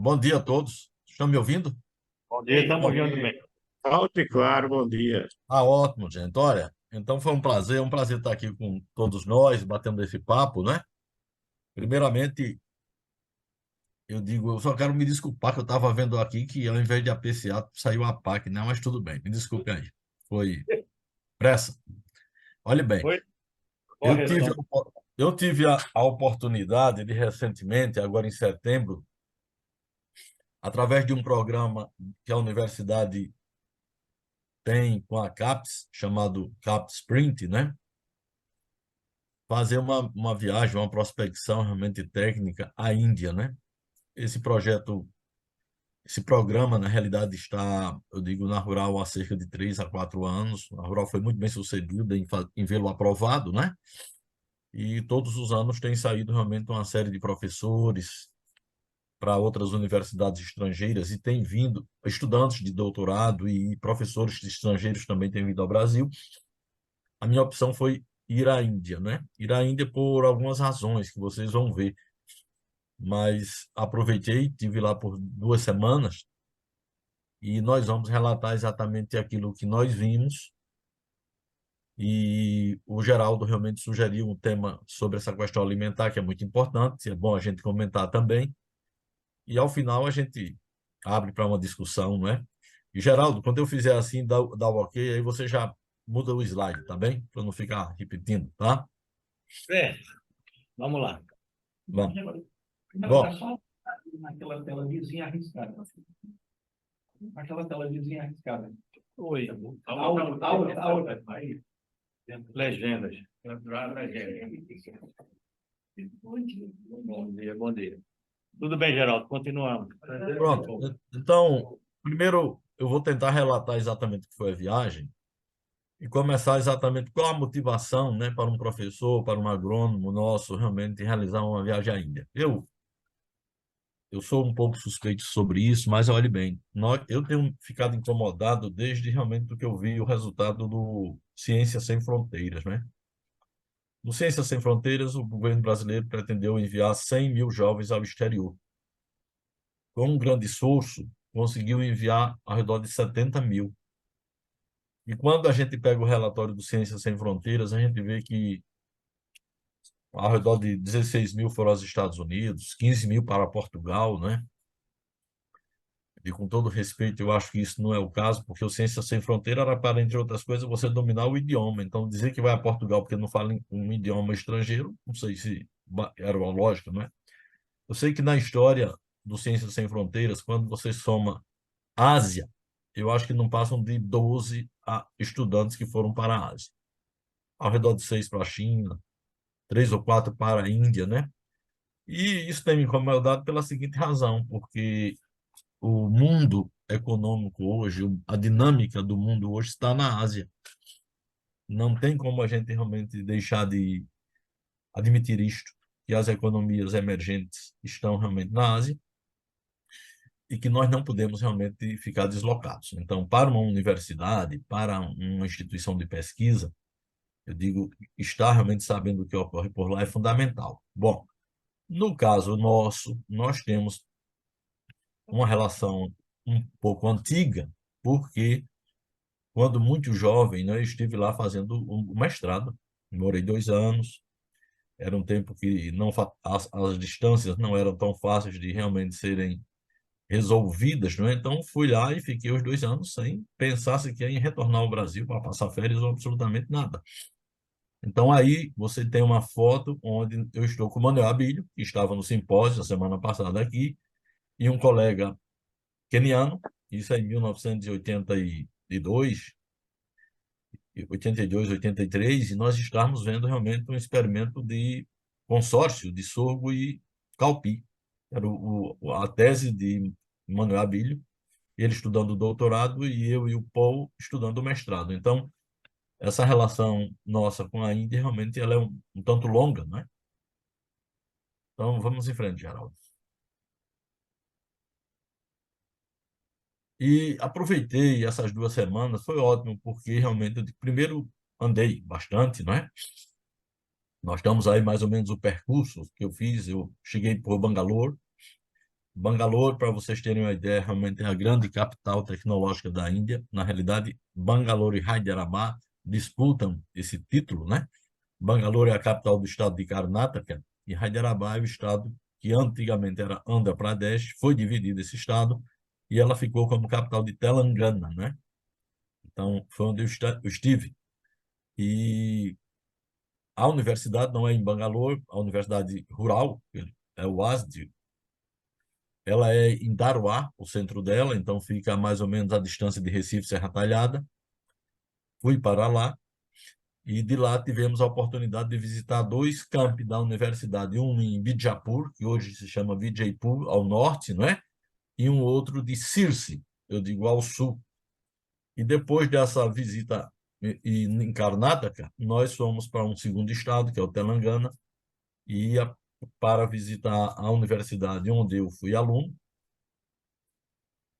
Bom dia a todos. Estão me ouvindo? Bom dia, estamos Bom, ouvindo bem. Alto e claro, bom dia. ótimo, gente. Olha, então foi um prazer estar aqui com todos nós, batendo esse papo, né? Primeiramente, eu só quero me desculpar que eu estava vendo aqui que ao invés de APCA saiu a PAC, né? Mas tudo bem, me desculpe aí. Foi pressa. Olhe bem, Foi eu tive, correção. eu tive a oportunidade de recentemente, agora em setembro, através de um programa que a universidade tem com a CAPES, chamado CAPES Sprint, né? Fazer uma viagem, uma prospecção realmente técnica à Índia, né? Esse projeto, esse programa, na realidade, está, eu digo, na Rural há cerca de 3 a 4 anos. A Rural foi muito bem sucedida em vê-lo aprovado, né? E todos os anos tem saído realmente uma série de professores para outras universidades estrangeiras e tem vindo estudantes de doutorado e professores de estrangeiros também têm vindo ao Brasil. A minha opção foi ir à Índia, né? Ir à Índia por algumas razões que vocês vão ver. Mas aproveitei, tive lá por 2 semanas e nós vamos relatar exatamente aquilo que nós vimos. E o Geraldo realmente sugeriu um tema sobre essa questão alimentar, que é muito importante, é bom a gente comentar também. E ao final a gente abre para uma discussão, não é? E Geraldo, quando eu fizer assim, dá o ok, aí você já muda o slide, tá bem? Para não ficar repetindo, tá? Certo, vamos lá. Bom, Primeiro, bom, tá só naquela tela vizinha arriscada. Aquela tela vizinha arriscada. Oi. A outra. Aí. Legendas. Bom dia, bom dia. Tudo bem, Geraldo? Continuamos. pronto. Então, primeiro eu vou tentar relatar exatamente o que foi a viagem e começar exatamente qual a motivação, né, para um professor, para um agrônomo nosso realmente realizar uma viagem à Índia. Eu sou um pouco suspeito sobre isso, mas olhe bem, eu tenho ficado incomodado desde realmente que eu vi o resultado do Ciências Sem Fronteiras, né? No Ciências Sem Fronteiras, o governo brasileiro pretendeu enviar 100 mil jovens ao exterior. Com um grande esforço, conseguiu enviar ao redor de 70 mil. E quando a gente pega o relatório do Ciências Sem Fronteiras, a gente vê que ao redor de 16 mil foram aos Estados Unidos, 15 mil para Portugal, né? E com todo respeito, eu acho que isso não é o caso, porque o Ciências Sem Fronteira era para, entre outras coisas, você dominar o idioma. Então, dizer que vai a Portugal porque não fala um idioma estrangeiro, não sei se era uma lógica, não é? Eu sei que na história do Ciências Sem Fronteiras, quando você soma Ásia, eu acho que não passam de 12 estudantes que foram para a Ásia. Ao redor de 6 para a China, 3 ou 4 para a Índia, né? E isso tem me incomodado pela seguinte razão, porque o mundo econômico hoje, a dinâmica do mundo hoje está na Ásia. Não tem como a gente realmente deixar de admitir isto, que as economias emergentes estão realmente na Ásia e que nós não podemos realmente ficar deslocados. Então, para uma universidade, para uma instituição de pesquisa, eu digo, estar realmente sabendo o que ocorre por lá é fundamental. Bom, no caso nosso, nós temos uma relação um pouco antiga, porque quando muito jovem, né, eu estive lá fazendo o mestrado, morei 2 anos, era um tempo que não as distâncias não eram tão fáceis de realmente serem resolvidas, não é? Então fui lá e fiquei os 2 anos sem pensar sequer em retornar ao Brasil para passar férias ou absolutamente nada. Então aí você tem uma foto onde eu estou com o Manuel Abílio, que estava no simpósio a semana passada aqui, e um colega queniano, isso é em 1982, 82, 83, e nós estamos vendo realmente um experimento de consórcio de sorgo e calpi. Era a tese de Manuel Abílio, ele estudando o doutorado e eu e o Paul estudando o mestrado. Então, essa relação nossa com a Índia realmente ela é um tanto longa, né? Então, vamos em frente, Geraldo. E aproveitei essas 2 semanas, foi ótimo, porque realmente, primeiro, andei bastante, não é? Nós estamos aí mais ou menos o percurso que eu fiz. Eu cheguei por Bangalore, Bangalore, para vocês terem uma ideia, realmente é a grande capital tecnológica da Índia. Na realidade, Bangalore e Hyderabad disputam esse título, né? Bangalore é a capital do estado de Karnataka e Hyderabad é o estado que antigamente era Andhra Pradesh, foi dividido esse estado e ela ficou como capital de Telangana, né? Então, foi onde eu estive. E a universidade não é em Bangalore, a universidade rural, é o ASD, ela é em Daruá, o centro dela, então fica a mais ou menos a distância de Recife, Serra Talhada. Fui para lá e de lá tivemos a oportunidade de visitar dois campi da universidade, um em Bijapur, que hoje se chama Vijaipur, ao norte, não é? E um outro de Sirsi, eu digo ao sul. E depois dessa visita em Karnataka, nós fomos para um segundo estado, que é o Telangana, e para visitar a universidade onde eu fui aluno,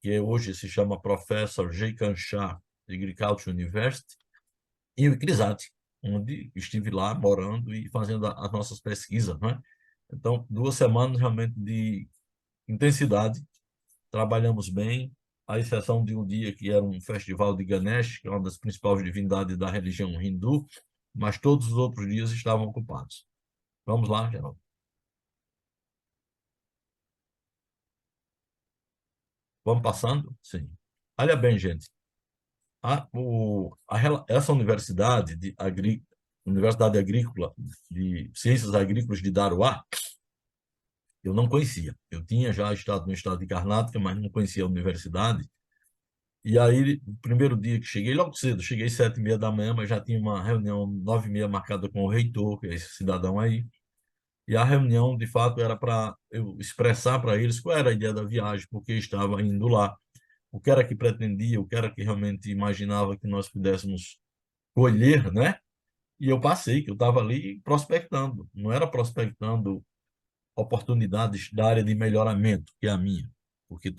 que hoje se chama Professor Jaikan Shah Agricultural University, em Crisati, onde estive lá morando e fazendo as nossas pesquisas, né? Então, 2 semanas realmente de intensidade, trabalhamos bem, à exceção de um dia que era um festival de Ganesh, que é uma das principais divindades da religião hindu, mas todos os outros dias estavam ocupados. Vamos lá, Geraldo. Vamos passando? Sim. Olha bem, gente. Essa universidade Universidade Agrícola de Ciências Agrícolas de Daruá, eu não conhecia. Eu tinha já estado no estado de Karnataka, mas não conhecia a universidade. E aí, o primeiro dia que cheguei, logo cedo, cheguei 7h30 da manhã, mas já tinha uma reunião 9h30 marcada com o reitor, que é esse cidadão aí. E a reunião, de fato, era para eu expressar para eles qual era a ideia da viagem, porque estava indo lá, o que era que pretendia, o que era que realmente imaginava que nós pudéssemos colher, né? E eu passei, que eu estava ali prospectando, não era prospectando oportunidades da área de melhoramento, que é a minha, porque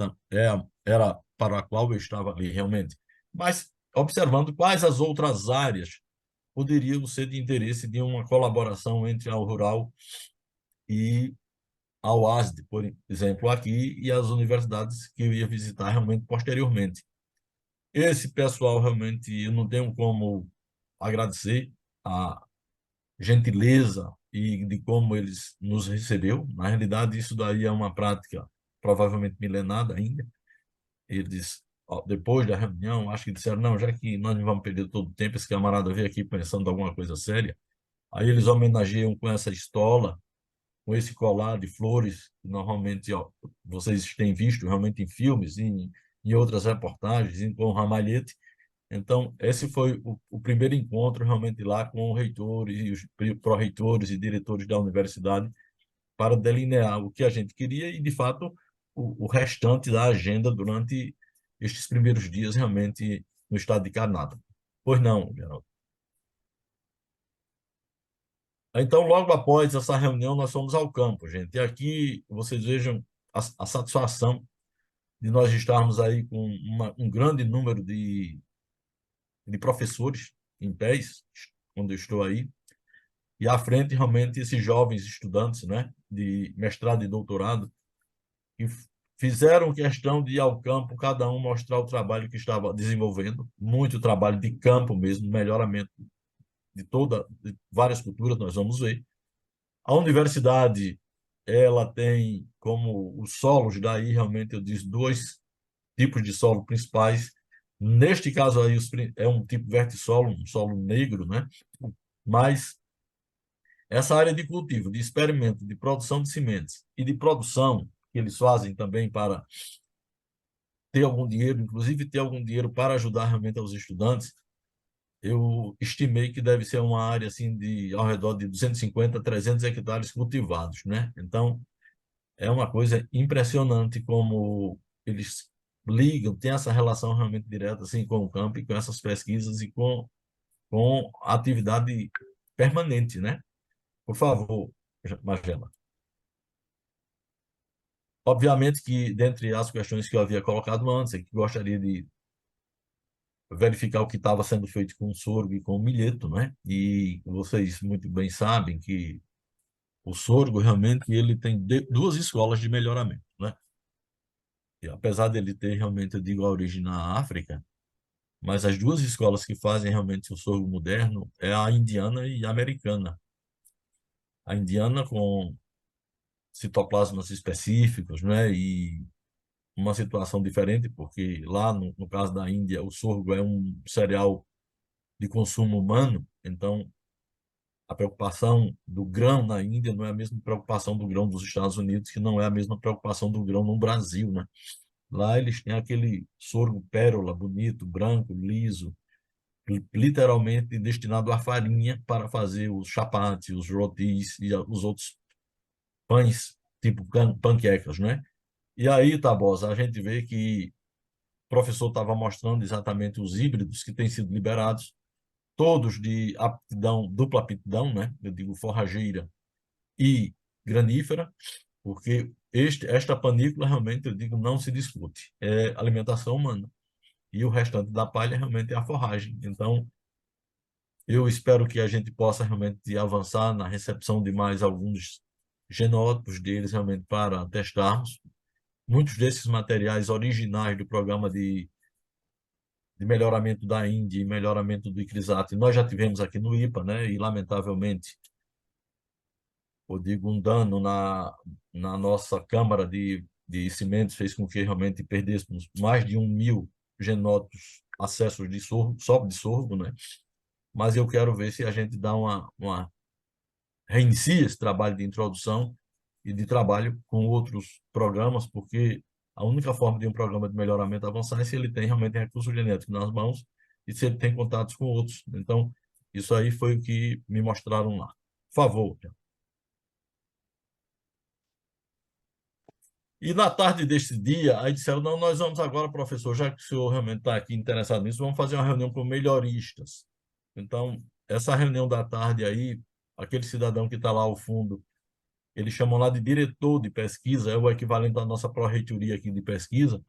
era para a qual eu estava ali realmente, mas observando quais as outras áreas poderiam ser de interesse de uma colaboração entre a rural e a UASD, por exemplo, aqui, e as universidades que eu ia visitar realmente posteriormente. Esse pessoal realmente eu não tenho como agradecer a gentileza e de como eles nos recebeu. Na realidade, isso daí é uma prática provavelmente milenada ainda. Eles, ó, depois da reunião, acho que disseram, não, já que nós não vamos perder todo o tempo, esse camarada veio aqui pensando em alguma coisa séria. Aí eles homenageiam com essa estola, com esse colar de flores, que normalmente ó, vocês têm visto realmente em filmes, em outras reportagens, com o ramalhete. Então, esse foi o primeiro encontro realmente lá com o reitor e os pró-reitores e diretores da universidade para delinear o que a gente queria e, de fato, o restante da agenda durante estes primeiros dias realmente no estado de Karnataka. Pois não, Geraldo. Então, logo após essa reunião, nós fomos ao campo, gente. E aqui vocês vejam a satisfação de nós estarmos aí com um grande número de professores em pés, quando eu estou aí, e à frente realmente esses jovens estudantes, né, de mestrado e doutorado, que fizeram questão de ir ao campo, cada um mostrar o trabalho que estava desenvolvendo, muito trabalho de campo mesmo, melhoramento de várias culturas, nós vamos ver. A universidade, ela tem como os solos, daí realmente eu disse, dois tipos de solo principais. Neste caso aí, é um tipo vertissolo, um solo negro, né? Mas essa área de cultivo, de experimento, de produção de sementes e de produção que eles fazem também para ter algum dinheiro, inclusive ter algum dinheiro para ajudar realmente aos estudantes, eu estimei que deve ser uma área assim de ao redor de 250 a 300 hectares cultivados, né? Então, é uma coisa impressionante como eles ligam, tem essa relação realmente direta assim com o campo e com essas pesquisas e com a atividade permanente, né? Por favor, Magela. Obviamente que, dentre as questões que eu havia colocado antes, é que gostaria de verificar o que estava sendo feito com o sorgo e com o milheto, né? E vocês muito bem sabem que o sorgo realmente ele tem duas escolas de melhoramento, né? apesar dele ter realmente, eu digo, a origem na África, mas as duas escolas que fazem realmente o sorgo moderno é a indiana e a americana. A indiana com citoplasmas específicos, né? E uma situação diferente, porque lá, no caso da Índia, o sorgo é um cereal de consumo humano, então a preocupação do grão na Índia não é a mesma preocupação do grão dos Estados Unidos, que não é a mesma preocupação do grão no Brasil, né? Lá eles têm aquele sorgo pérola, bonito, branco, liso, literalmente destinado à farinha para fazer os chapatis, os rotis e os outros pães, tipo panquecas, né? E aí, Tabosa, a gente vê que o professor estava mostrando exatamente os híbridos que têm sido liberados, todos de aptidão, dupla aptidão, né? Eu digo forrageira e granífera, porque esta panícula realmente, eu digo, não se discute. É alimentação humana. E o restante da palha realmente é a forragem. Então, eu espero que a gente possa realmente avançar na recepção de mais alguns genótipos deles realmente para testarmos. Muitos desses materiais originais do programa de melhoramento da Índia e melhoramento do ICRISAT, nós já tivemos aqui no IPA, né? E, lamentavelmente, eu digo, um dano na nossa Câmara de Cimentos fez com que realmente perdêssemos mais de 1.000 genótipos acessos de sorgo, só de sorgo, né? Mas eu quero ver se a gente dá reinicia esse trabalho de introdução e de trabalho com outros programas, porque a única forma de um programa de melhoramento avançar é se ele tem realmente recurso genético nas mãos e se ele tem contatos com outros. Então, isso aí foi o que me mostraram lá. Por favor. E na tarde deste dia, aí disseram, não, nós vamos agora, professor, já que o senhor realmente está aqui interessado nisso, vamos fazer uma reunião com melhoristas. Então, essa reunião da tarde aí, aquele cidadão que está lá ao fundo, eles chamam lá de diretor de pesquisa, é o equivalente à nossa pró-reitoria aqui de pesquisa,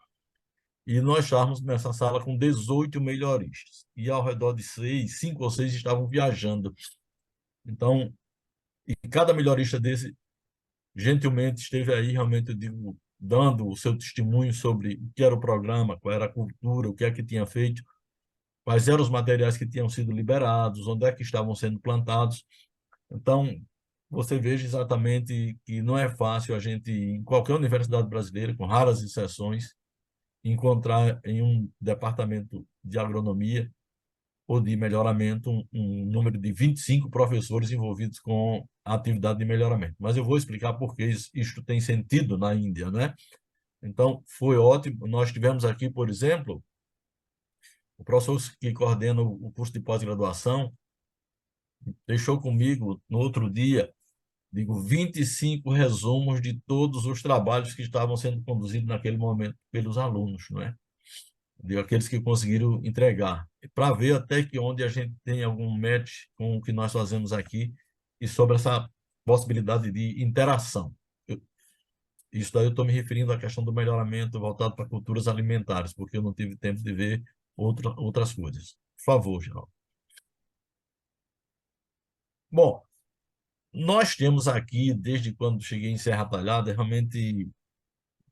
e nós estávamos nessa sala com 18 melhoristas, e ao redor de 5 ou 6 estavam viajando. Então, e cada melhorista desse, gentilmente, esteve aí, realmente, eu digo, dando o seu testemunho sobre o que era o programa, qual era a cultura, o que é que tinha feito, quais eram os materiais que tinham sido liberados, onde é que estavam sendo plantados. Então, você veja exatamente que não é fácil a gente, em qualquer universidade brasileira, com raras exceções, encontrar em um departamento de agronomia ou de melhoramento um número de 25 professores envolvidos com a atividade de melhoramento. Mas eu vou explicar por que isto tem sentido na Índia, né? Então, foi ótimo. Nós tivemos aqui, por exemplo, o professor que coordena o curso de pós-graduação, deixou comigo no outro dia, digo, 25 resumos de todos os trabalhos que estavam sendo conduzidos naquele momento pelos alunos, não é? De aqueles que conseguiram entregar, para ver até que onde a gente tem algum match com o que nós fazemos aqui e sobre essa possibilidade de interação. Isso daí eu estou me referindo à questão do melhoramento voltado para culturas alimentares, porque eu não tive tempo de ver outras coisas. Por favor, Geraldo. Bom, nós temos aqui, desde quando cheguei em Serra Talhada, realmente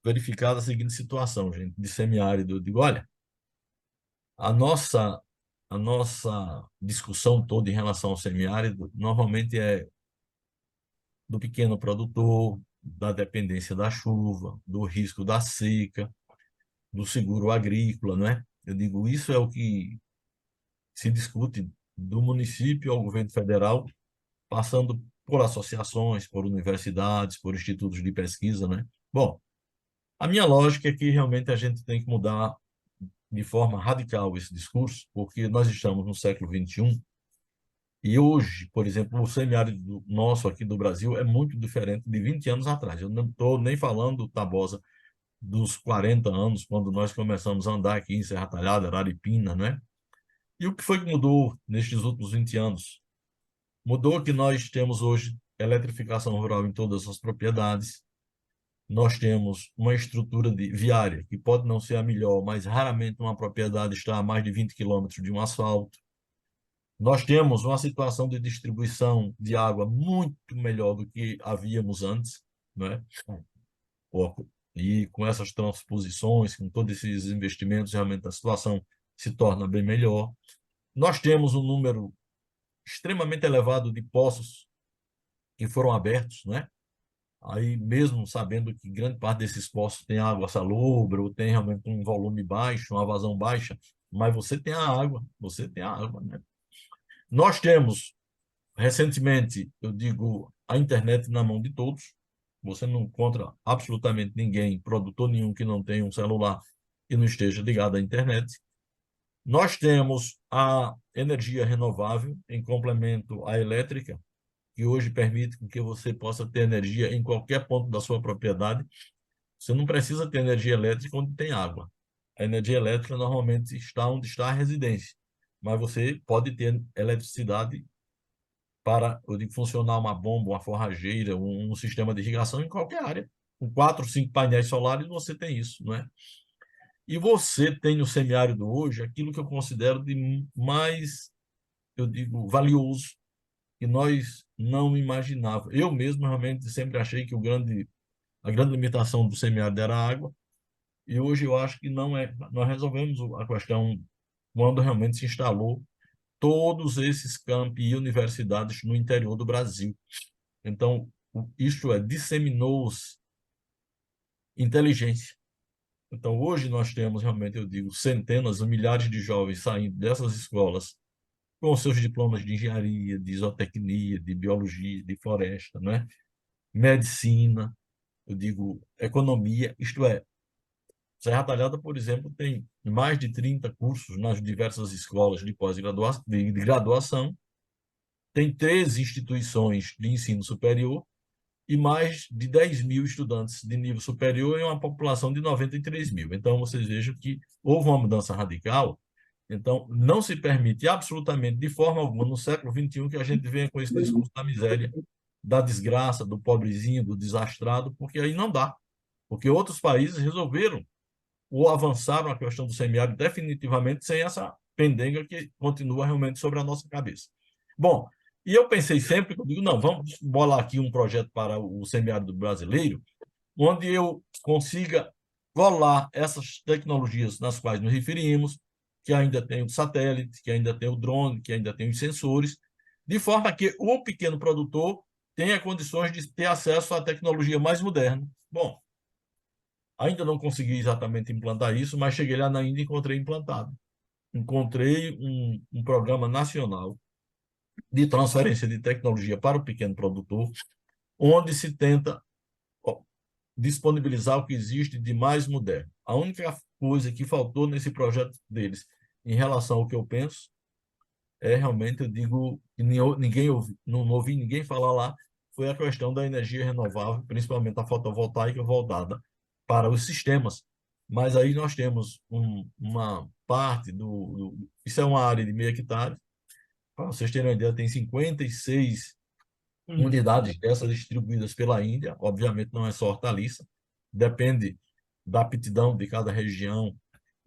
verificado a seguinte situação, gente, de semiárido. Eu digo, olha, a nossa, a nossa discussão toda em relação ao semiárido normalmente é do pequeno produtor, da dependência da chuva, do risco da seca, do seguro agrícola, não é? Eu digo, isso é o que se discute do município ao governo federal, passando por associações, por universidades, por institutos de pesquisa, né? Bom, a minha lógica é que realmente a gente tem que mudar de forma radical esse discurso, porque nós estamos no século XXI e hoje, por exemplo, o semiárido nosso aqui do Brasil é muito diferente de 20 anos atrás. Eu não estou nem falando, Tabosa, dos 40 anos, quando nós começamos a andar aqui em Serra Talhada, Araripina, né? E o que foi que mudou nestes últimos 20 anos? Mudou que nós temos hoje eletrificação rural em todas as propriedades, nós temos uma estrutura viária, que pode não ser a melhor, mas raramente uma propriedade está a mais de 20 quilômetros de um asfalto. Nós temos uma situação de distribuição de água muito melhor do que havíamos antes, né? e com essas transposições, com todos esses investimentos, realmente a situação se torna bem melhor. Nós temos um número extremamente elevado de poços que foram abertos, né? Aí, mesmo sabendo que grande parte desses poços tem água salobra, ou tem realmente um volume baixo, uma vazão baixa, mas você tem a água, você tem a água, né? Nós temos, recentemente, eu digo, a internet na mão de todos. Você não encontra absolutamente ninguém, produtor nenhum, que não tenha um celular e não esteja ligado à internet. Nós temos a energia renovável em complemento à elétrica, que hoje permite que você possa ter energia em qualquer ponto da sua propriedade. Você não precisa ter energia elétrica onde tem água. A energia elétrica normalmente está onde está a residência, mas você pode ter eletricidade para, eu digo, funcionar uma bomba, uma forrageira, um sistema de irrigação em qualquer área. Com 4, 5 painéis solares, você tem isso, não é? E você tem no semiárido hoje aquilo que eu considero de mais, eu digo, valioso, que nós não imaginávamos. Eu mesmo realmente sempre achei que a grande limitação do semiárido era a água, e hoje eu acho que não é. Nós resolvemos a questão quando realmente se instalou todos esses campi e universidades no interior do Brasil. Então, isto disseminou-se inteligência. Então, hoje nós temos realmente, eu digo, centenas ou milhares de jovens saindo dessas escolas com seus diplomas de engenharia, de zootecnia, de biologia, de floresta, né? Medicina, eu digo, economia, isto é, Serra Talhada, por exemplo, tem mais de 30 cursos nas diversas escolas de pós-graduação, de graduação, tem 13 instituições de ensino superior e mais de 10 mil estudantes de nível superior em uma população de 93 mil. Então, vocês vejam que houve uma mudança radical. Então, não se permite absolutamente, de forma alguma, no século XXI, que a gente venha com esse discurso da miséria, da desgraça, do pobrezinho, do desastrado, porque aí não dá. Porque outros países resolveram ou avançaram a questão do semiárido definitivamente sem essa pendenga que continua realmente sobre a nossa cabeça. Bom, e eu pensei sempre, eu digo, não, vamos bolar aqui um projeto para o semiárido brasileiro, onde eu consiga colar essas tecnologias nas quais nos referimos, que ainda tem o satélite, que ainda tem o drone, que ainda tem os sensores, de forma que o pequeno produtor tenha condições de ter acesso à tecnologia mais moderna. Bom, ainda não consegui exatamente implantar isso, mas cheguei lá na Índia e encontrei implantado. Encontrei um programa nacional de transferência de tecnologia para o pequeno produtor, onde se tenta disponibilizar o que existe de mais moderno. A única coisa que faltou nesse projeto deles, em relação ao que eu penso, é realmente, eu digo, que ninguém ouvi, não ouvi ninguém falar lá, foi a questão da energia renovável, principalmente a fotovoltaica voltada para os sistemas. Mas aí nós temos uma parte Isso é uma área de meio hectare. Para vocês terem uma ideia, tem 56 unidades dessas distribuídas pela Índia. Obviamente não é só hortaliça, depende da aptidão de cada região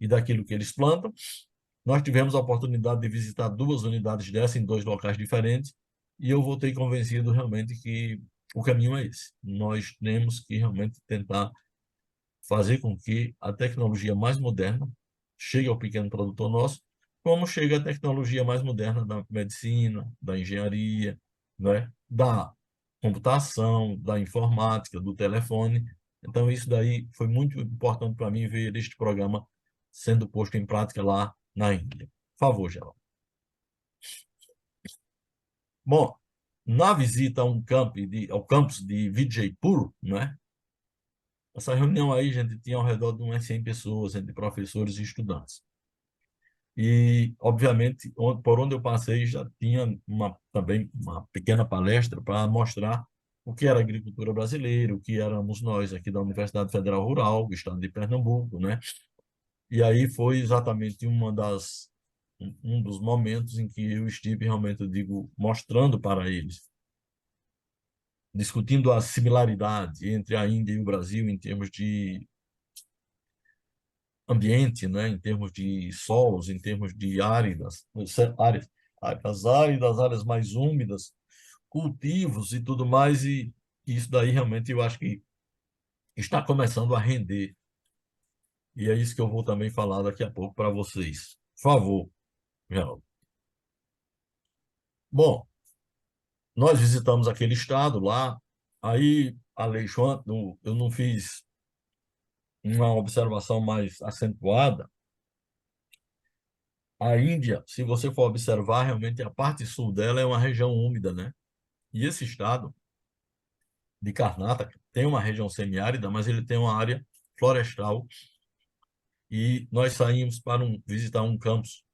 e daquilo que eles plantam. Nós tivemos a oportunidade de visitar 2 unidades dessas em 2 locais diferentes e eu voltei convencido realmente que o caminho é esse. Nós temos que realmente tentar fazer com que a tecnologia mais moderna chegue ao pequeno produtor nosso, como chega a tecnologia mais moderna da medicina, da engenharia, né? Da computação, da informática, do telefone. Então, isso daí foi muito importante para mim ver este programa sendo posto em prática lá na Índia. Por favor, Geraldo. Bom, na visita ao campus de Vijaypur, né? Essa reunião aí, gente, tinha ao redor de umas 100 pessoas, entre professores e estudantes. E, obviamente, por onde eu passei já tinha também uma pequena palestra para mostrar o que era a agricultura brasileira, o que éramos nós aqui da Universidade Federal Rural, do estado de Pernambuco, né? E aí foi exatamente um dos momentos em que eu estive realmente, eu digo, mostrando para eles, discutindo a similaridade entre a Índia e o Brasil em termos de ambiente, né, em termos de solos, em termos de áreas áridas, áreas mais úmidas, cultivos e tudo mais, e isso daí realmente eu acho que está começando a render. E é isso que eu vou também falar daqui a pouco para vocês. Por favor, Geraldo. Bom, nós visitamos aquele estado lá, aí, Alexandre, eu não fiz uma observação mais acentuada. A Índia, se você for observar, realmente a parte sul dela é uma região úmida, né? E esse estado de Karnataka tem uma região semiárida, mas ele tem uma área florestal. E nós saímos para visitar um campus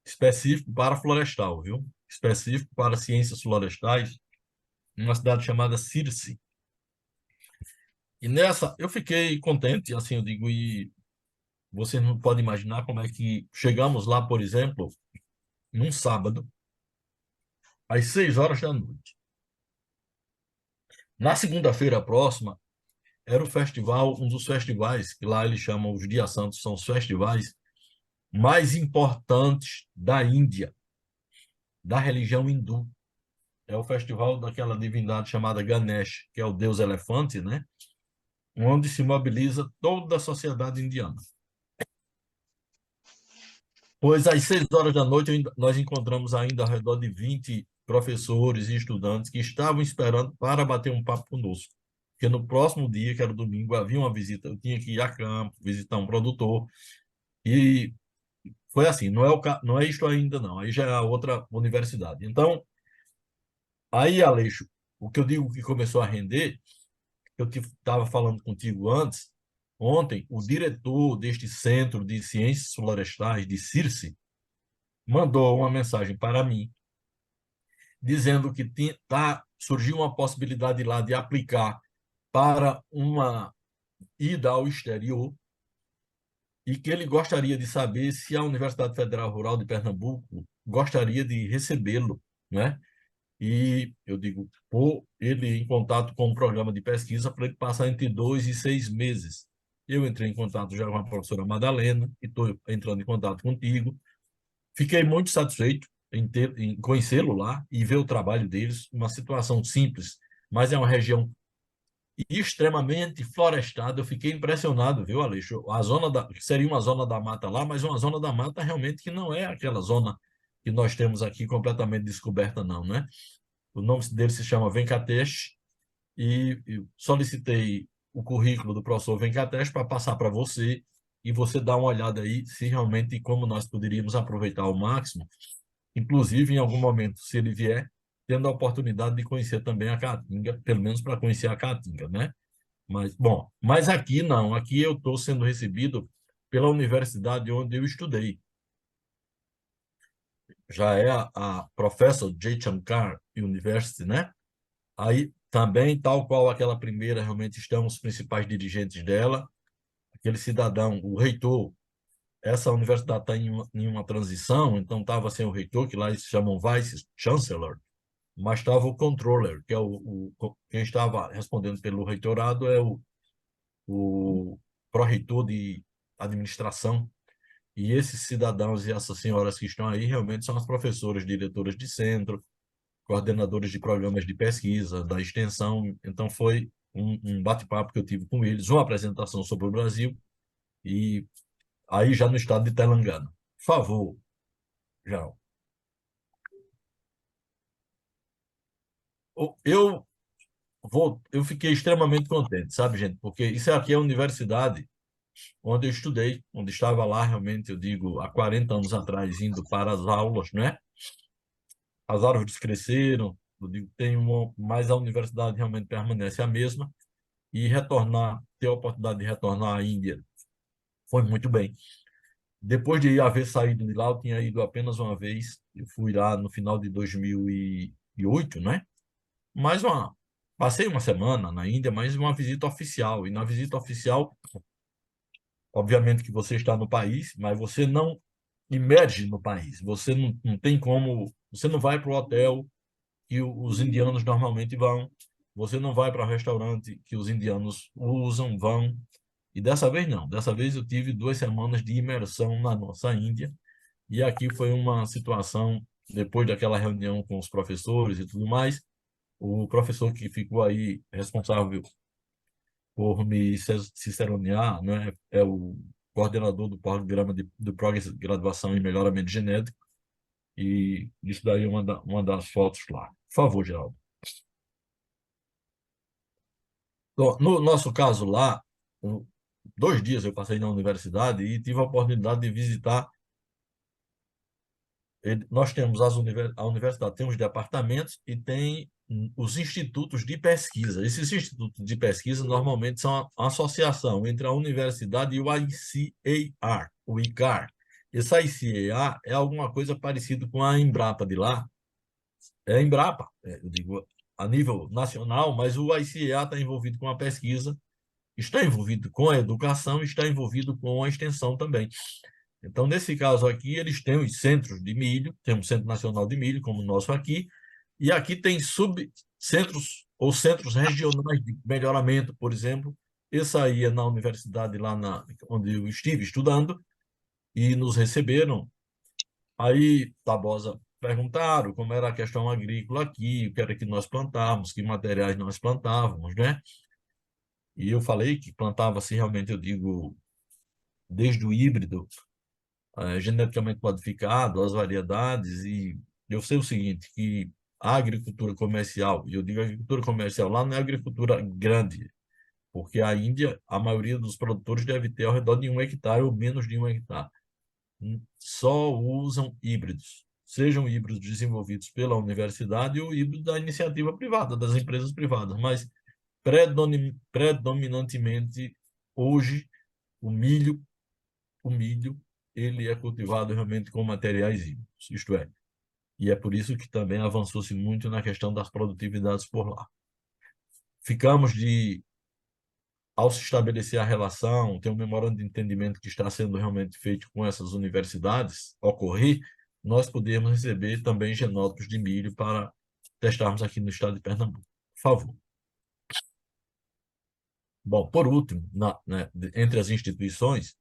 específico para florestal, viu? Específico para ciências florestais, numa cidade chamada Sirsi. E nessa, eu fiquei contente, assim, eu digo, e você não pode imaginar como é que chegamos lá, por exemplo, num sábado, às 6 horas da noite. Na segunda-feira próxima, era o festival, um dos festivais, que lá eles chamam os Dias Santos, são os festivais mais importantes da Índia, da religião hindu. É o festival daquela divindade chamada Ganesh, que é o deus elefante, né? Onde se mobiliza toda a sociedade indiana. Pois às 6 horas da noite nós encontramos ainda ao redor de 20 professores e estudantes que estavam esperando para bater um papo conosco. Porque no próximo dia, que era o domingo, havia uma visita, eu tinha que ir a campo, visitar um produtor, e foi assim, não é isto ainda não, aí já é a outra universidade. Então, aí, Aleixo, o que eu digo que começou a render, eu estava falando contigo antes, ontem, o diretor deste Centro de Ciências Florestais de Circe mandou uma mensagem para mim, dizendo que surgiu uma possibilidade lá de aplicar para uma ida ao exterior e que ele gostaria de saber se a Universidade Federal Rural de Pernambuco gostaria de recebê-lo, né? E eu digo, pôr ele em contato com um programa de pesquisa para ele passar entre 2 e 6 meses. Eu entrei em contato já com a professora Madalena e estou entrando em contato contigo. Fiquei muito satisfeito em conhecê-lo lá e ver o trabalho deles, uma situação simples, mas é uma região extremamente florestada. Eu fiquei impressionado, viu, Aleixo? Seria uma zona da mata lá, mas uma zona da mata realmente que não é aquela zona que nós temos aqui completamente descoberta, não, né? O nome dele se chama Venkatesh e solicitei o currículo do professor Venkatesh para passar para você e você dar uma olhada aí se realmente como nós poderíamos aproveitar ao máximo, inclusive em algum momento, se ele vier, tendo a oportunidade de conhecer também a Caatinga, pelo menos para conhecer a Caatinga, né? Mas, bom, mas aqui não, aqui eu estou sendo recebido pela universidade onde eu estudei. Já é a Professor J. Shankar University, né? Aí também, tal qual aquela primeira, realmente estão os principais dirigentes dela, aquele cidadão, o reitor. Essa universidade está em uma transição, então estava sem o reitor, que lá eles chamam Vice Chancellor, mas estava o controller, que é quem estava respondendo pelo reitorado é o pró-reitor de administração. E esses cidadãos e essas senhoras que estão aí realmente são as professoras, diretoras de centro, coordenadores de programas de pesquisa, da extensão. Então, foi um bate-papo que eu tive com eles, uma apresentação sobre o Brasil, e aí já no estado de Telangana. Por favor, João. Eu eu fiquei extremamente contente, sabe, gente? Porque isso aqui é a universidade onde eu estudei, onde estava lá realmente, eu digo, há 40 anos atrás, indo para as aulas, né? As árvores cresceram, eu digo, mas a universidade realmente permanece a mesma, e ter a oportunidade de retornar à Índia foi muito bem. Depois de haver saído de lá, eu tinha ido apenas uma vez, eu fui lá no final de 2008, né? Mais uma, passei uma semana na Índia, mas uma visita oficial. E na visita oficial, obviamente que você está no país, mas você não emerge no país. Você não tem como, você não vai para o hotel que os indianos normalmente vão. Você não vai para o restaurante que os indianos vão. E dessa vez não. Dessa vez eu tive 2 semanas de imersão na nossa Índia. E aqui foi uma situação, depois daquela reunião com os professores e tudo mais, o professor que ficou aí responsável por me ciceronear, né? É o coordenador do programa de pós-graduação em melhoramento genético, e isso daí é uma das fotos lá. Por favor, Geraldo. Bom, no nosso caso lá, 2 dias eu passei na universidade e tive a oportunidade de visitar. Nós temos a universidade tem os departamentos e tem os institutos de pesquisa. Esses institutos de pesquisa normalmente são a associação entre a universidade e o ICAR, o ICAR. Esse ICAR é alguma coisa parecida com a Embrapa de lá. É a Embrapa, eu digo, a nível nacional, mas o ICAR está envolvido com a pesquisa, está envolvido com a educação, está envolvido com a extensão também. Então, nesse caso aqui, eles têm os centros de milho, tem um Centro Nacional de Milho, como o nosso aqui, e aqui tem subcentros ou centros regionais de melhoramento, por exemplo. Esse aí é na universidade lá onde eu estive estudando, e nos receberam. Aí, Tabosa, perguntaram como era a questão agrícola aqui, o que era que nós plantávamos, que materiais nós plantávamos, né? E eu falei que plantava-se realmente, eu digo, desde o híbrido, geneticamente modificado, as variedades, e eu sei o seguinte, que a agricultura comercial, e eu digo agricultura comercial, lá não é agricultura grande, porque a Índia, a maioria dos produtores deve ter ao redor de 1 hectare ou menos de 1 hectare. Só usam híbridos, sejam híbridos desenvolvidos pela universidade ou híbridos da iniciativa privada, das empresas privadas, mas predominantemente hoje o milho o milho ele é cultivado realmente com materiais híbridos, isto é, e é por isso que também avançou-se muito na questão das produtividades por lá. Ficamos de, ao se estabelecer a relação, tem um memorando de entendimento que está sendo realmente feito com essas universidades, ocorrer, nós podemos receber também genótipos de milho para testarmos aqui no estado de Pernambuco. Por favor. Bom, por último, entre as instituições,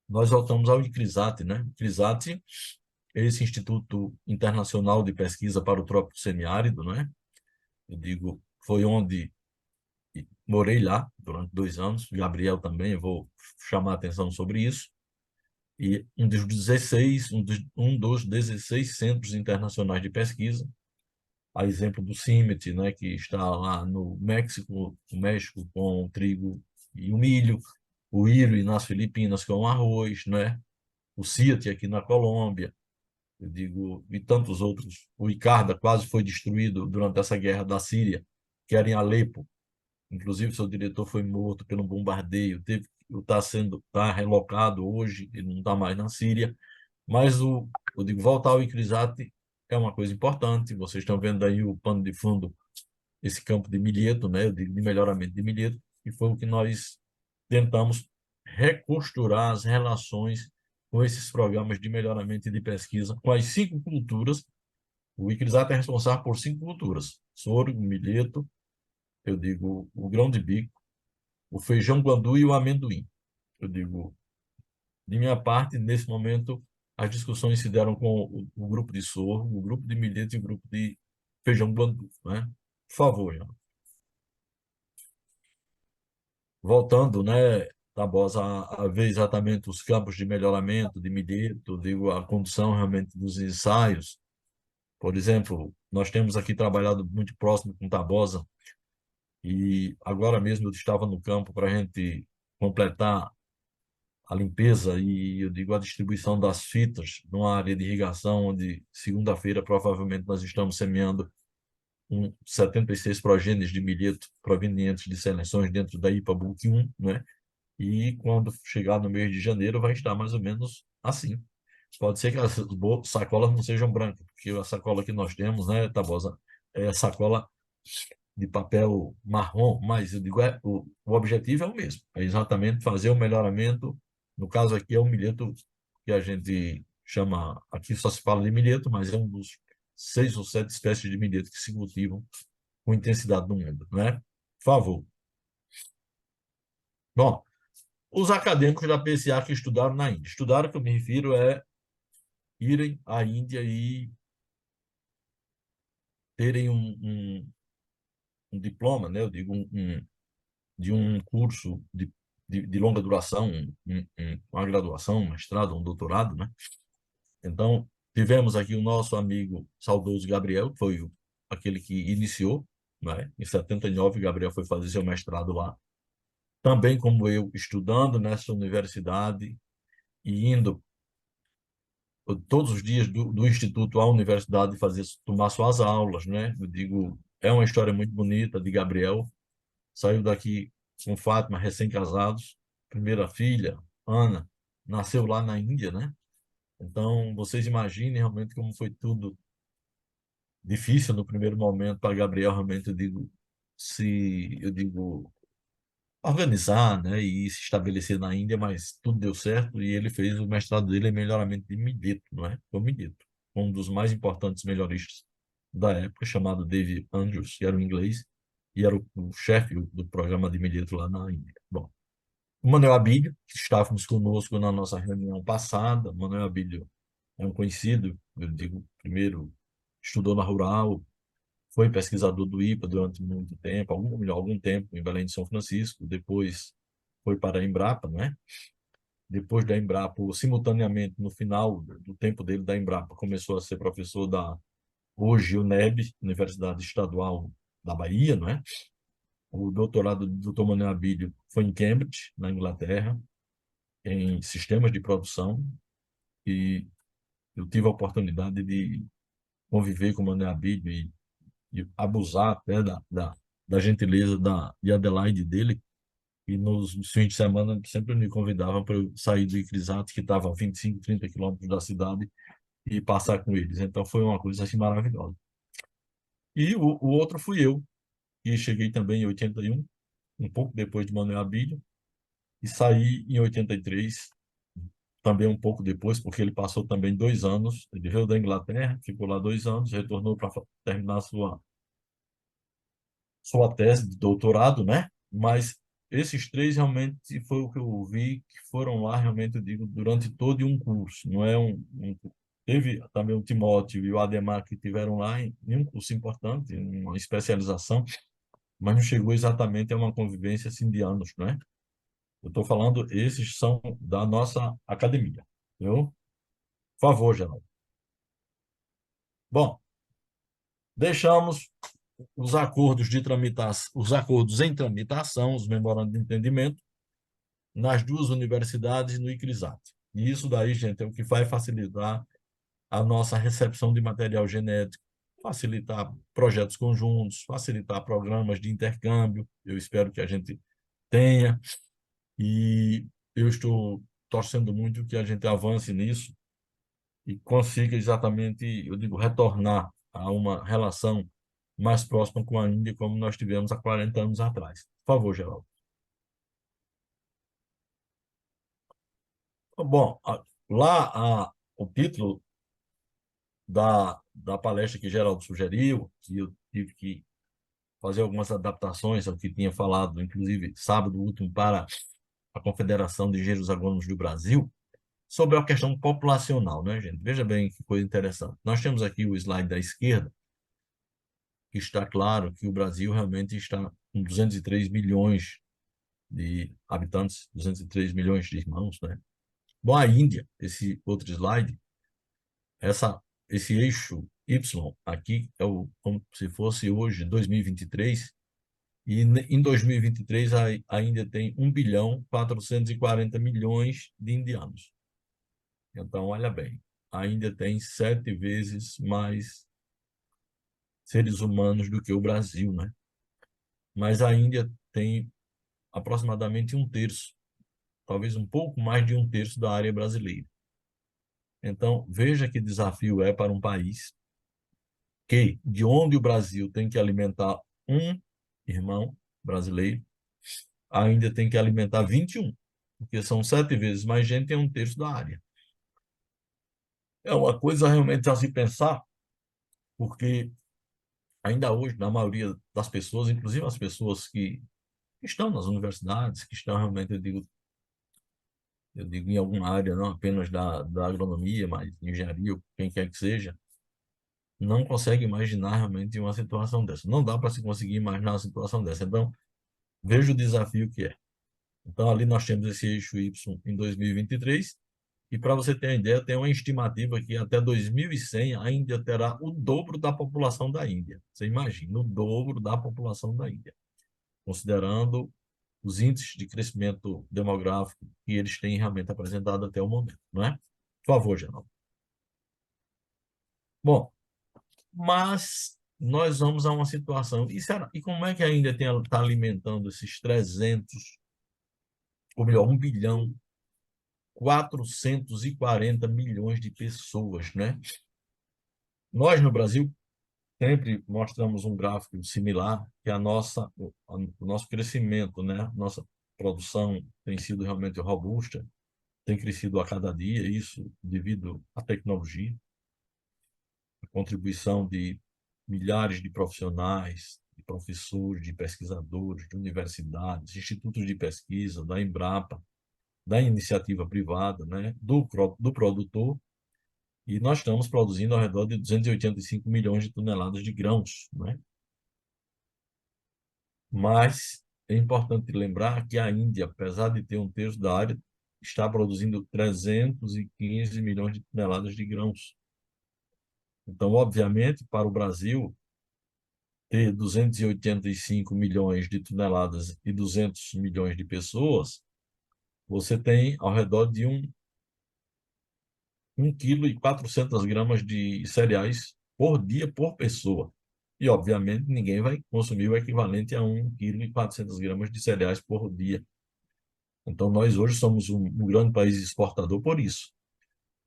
nós voltamos ao ICRISAT, né? ICRISAT, esse Instituto Internacional de Pesquisa para o Trópico Semiárido, né? Eu digo, foi onde morei lá durante 2 anos. Gabriel também, eu vou chamar a atenção sobre isso. E um dos 16 centros internacionais de pesquisa, a exemplo do CIMMET, né, que está lá no México, o México com o trigo e o milho, o IRI nas Filipinas com o arroz, né? O CIAT aqui na Colômbia, eu digo, e tantos outros. O Icarda quase foi destruído durante essa guerra da Síria, que era em Alepo. Inclusive, seu diretor foi morto pelo bombardeio, está relocado hoje, ele não está mais na Síria. Mas eu digo, voltar ao ICRISAT é uma coisa importante. Vocês estão vendo aí o pano de fundo, esse campo de milheto, né? Eu digo, de melhoramento de milheto, e foi o que nós tentamos recosturar as relações com esses programas de melhoramento e de pesquisa, com as 5 culturas. O ICRISAT é responsável por 5 culturas: sorgo, milheto, eu digo, o grão de bico, o feijão guandu e o amendoim. Eu digo, de minha parte, nesse momento, as discussões se deram com o grupo de sorgo, o grupo de milheto e o grupo de feijão guandu, né? Por favor, Jean. Voltando, né, Tabosa, a ver exatamente os campos de melhoramento de milheto, digo, a condução realmente dos ensaios. Por exemplo, nós temos aqui trabalhado muito próximo com Tabosa, e agora mesmo eu estava no campo para a gente completar a limpeza e, eu digo, a distribuição das fitas numa área de irrigação, onde segunda-feira provavelmente nós estamos semeando 76 progênies de milheto provenientes de seleções dentro da IPA Bulk 1, né? E quando chegar no mês de janeiro vai estar mais ou menos assim. Pode ser que as sacolas não sejam brancas, porque a sacola que nós temos, né, Tabosa, é sacola de papel marrom, mas eu digo, o objetivo é o mesmo, é exatamente fazer o melhoramento. No caso aqui é o milheto que a gente chama, aqui só se fala de milheto, mas é um dos 6 ou 7 espécies de milheto que se cultivam com intensidade no mundo, né? Por favor. Bom, os acadêmicos da PSA que estudaram na Índia. Estudaram, que eu me refiro, irem à Índia e terem um diploma, né? Eu digo, de um curso de longa duração, uma graduação, um mestrado, um doutorado, né? Então, tivemos aqui o nosso amigo saudoso Gabriel, que foi aquele que iniciou, né? Em 79, Gabriel foi fazer seu mestrado lá. Também como eu, estudando nessa universidade e indo todos os dias do instituto à universidade fazer tomar suas aulas, né? Eu digo, é uma história muito bonita de Gabriel. Saiu daqui com Fátima, recém-casados, primeira filha, Ana, nasceu lá na Índia, né? Então, vocês imaginem realmente como foi tudo difícil no primeiro momento para Gabriel, realmente, eu digo, organizar, né, e se estabelecer na Índia, mas tudo deu certo e ele fez o mestrado dele em melhoramento de milheto, não é? Foi milheto, um dos mais importantes melhoristas da época, chamado David Andrews, que era um inglês e era o chefe do programa de milheto lá na Índia. Bom, o Manuel Abílio, que estávamos conosco na nossa reunião passada, o Manuel Abílio é um conhecido, eu digo, primeiro estudou na Rural, foi pesquisador do IPA durante muito tempo, algum tempo em Belém de São Francisco, depois foi para a Embrapa, né? Depois da Embrapa, simultaneamente, no final do tempo dele da Embrapa, começou a ser professor da hoje UNEB, Universidade Estadual da Bahia, não é? O doutorado do Dr. Manuel Abílio foi em Cambridge, na Inglaterra, em sistemas de produção, e eu tive a oportunidade de conviver com o Manuel Abílio e abusar até da gentileza de Adelaide dele. E nos fins de semana sempre me convidavam para eu sair do Icrisate, que estava a 25, 30 quilômetros da cidade, e passar com eles. Então foi uma coisa assim maravilhosa. E o outro fui eu, que cheguei também em 81, um pouco depois de Manuel Abílio, e saí em 83, também um pouco depois, porque ele passou também 2 anos, ele veio da Inglaterra, ficou lá 2 anos, retornou para terminar sua tese de doutorado, né? Mas esses três realmente foi o que eu vi que foram lá realmente, eu digo, durante todo um curso. Não é teve também o Timóteo e o Ademar que tiveram lá em um curso importante, em uma especialização, mas não chegou exatamente a uma convivência assim de anos, né? Eu estou falando, esses são da nossa academia, viu? Por favor, Geraldo. Bom, deixamos os acordos em tramitação, os memorandos de entendimento, nas duas universidades no ICRISAT. E isso daí, gente, é o que vai facilitar a nossa recepção de material genético, facilitar projetos conjuntos, facilitar programas de intercâmbio. Eu espero que a gente tenha, e eu estou torcendo muito que a gente avance nisso e consiga exatamente, eu digo, retornar a uma relação mais próxima com a Índia, como nós tivemos há 40 anos atrás. Por favor, Geraldo. Bom, o título da palestra que Geraldo sugeriu, que eu tive que fazer algumas adaptações ao que tinha falado, inclusive sábado último, para a Confederação de Engenheiros Agrônomos do Brasil, sobre a questão populacional, né, gente? Veja bem que coisa interessante. Nós temos aqui o slide da esquerda, que está claro que o Brasil realmente está com 203 milhões de habitantes, 203 milhões de irmãos, né? Bom, a Índia, esse outro slide, esse eixo Y aqui é como se fosse hoje 2023, e em 2023 a Índia tem 1,440 bilhões de indianos. Então, olha bem, a Índia tem 7 vezes mais seres humanos do que o Brasil, né? Mas a Índia tem aproximadamente um terço, talvez um pouco mais de um terço da área brasileira. Então, veja que desafio é para um país que, de onde o Brasil tem que alimentar um irmão brasileiro, ainda tem que alimentar 21, porque são 7 vezes mais gente em um terço da área. É uma coisa realmente a se pensar, porque ainda hoje, na maioria das pessoas, inclusive as pessoas que estão nas universidades, que estão realmente, eu digo em alguma área, não apenas da agronomia, mas engenharia, quem quer que seja, não consegue imaginar realmente uma situação dessa. Não dá para se conseguir imaginar uma situação dessa. Então, Veja o desafio que é. Então, ali nós temos esse eixo Y em 2023, e para você ter uma ideia, tem uma estimativa que até 2100 a Índia terá o dobro da população da Índia. Você imagina, o dobro da população da Índia, considerando os índices de crescimento demográfico que eles têm realmente apresentado até o momento, não é? Por favor, Geraldo. Bom, mas nós vamos a uma situação. E como é que a Índia está alimentando esses 300, ou melhor, 1 bilhão 440 milhões de pessoas, né? Nós, no Brasil, sempre mostramos um gráfico similar, que o nosso crescimento, né? Nossa produção tem sido realmente robusta, tem crescido a cada dia, isso devido à tecnologia, a contribuição de milhares de profissionais, de professores, de pesquisadores, de universidades, institutos de pesquisa, da Embrapa, da iniciativa privada, né, do produtor, e nós estamos produzindo ao redor de 285 milhões de toneladas de grãos, né? Mas é importante lembrar que a Índia, apesar de ter um terço da área, está produzindo 315 milhões de toneladas de grãos. Então, obviamente, para o Brasil, ter 285 milhões de toneladas e 200 milhões de pessoas, você tem ao redor de 1,4 kg de cereais por dia por pessoa. E, obviamente, ninguém vai consumir o equivalente a 1,4 kg de cereais por dia. Então, nós hoje somos um grande país exportador por isso.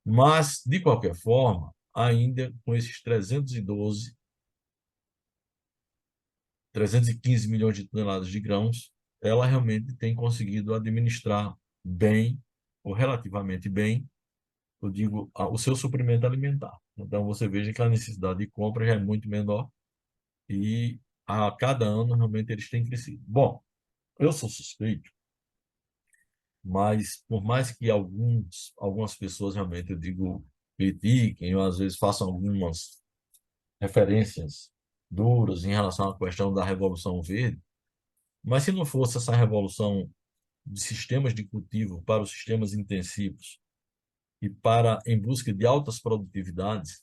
Mas, de qualquer forma, ainda com esses 315 milhões de toneladas de grãos, ela realmente tem conseguido administrar bem, ou relativamente bem, eu digo, o seu suprimento alimentar. Então, você veja que a necessidade de compra já é muito menor e a cada ano realmente eles têm crescido. Bom, eu sou suspeito, mas por mais que algumas pessoas realmente, eu digo, critiquem, ou às vezes façam algumas referências duras em relação à questão da Revolução Verde, mas se não fosse essa revolução de sistemas de cultivo para os sistemas intensivos e para em busca de altas produtividades,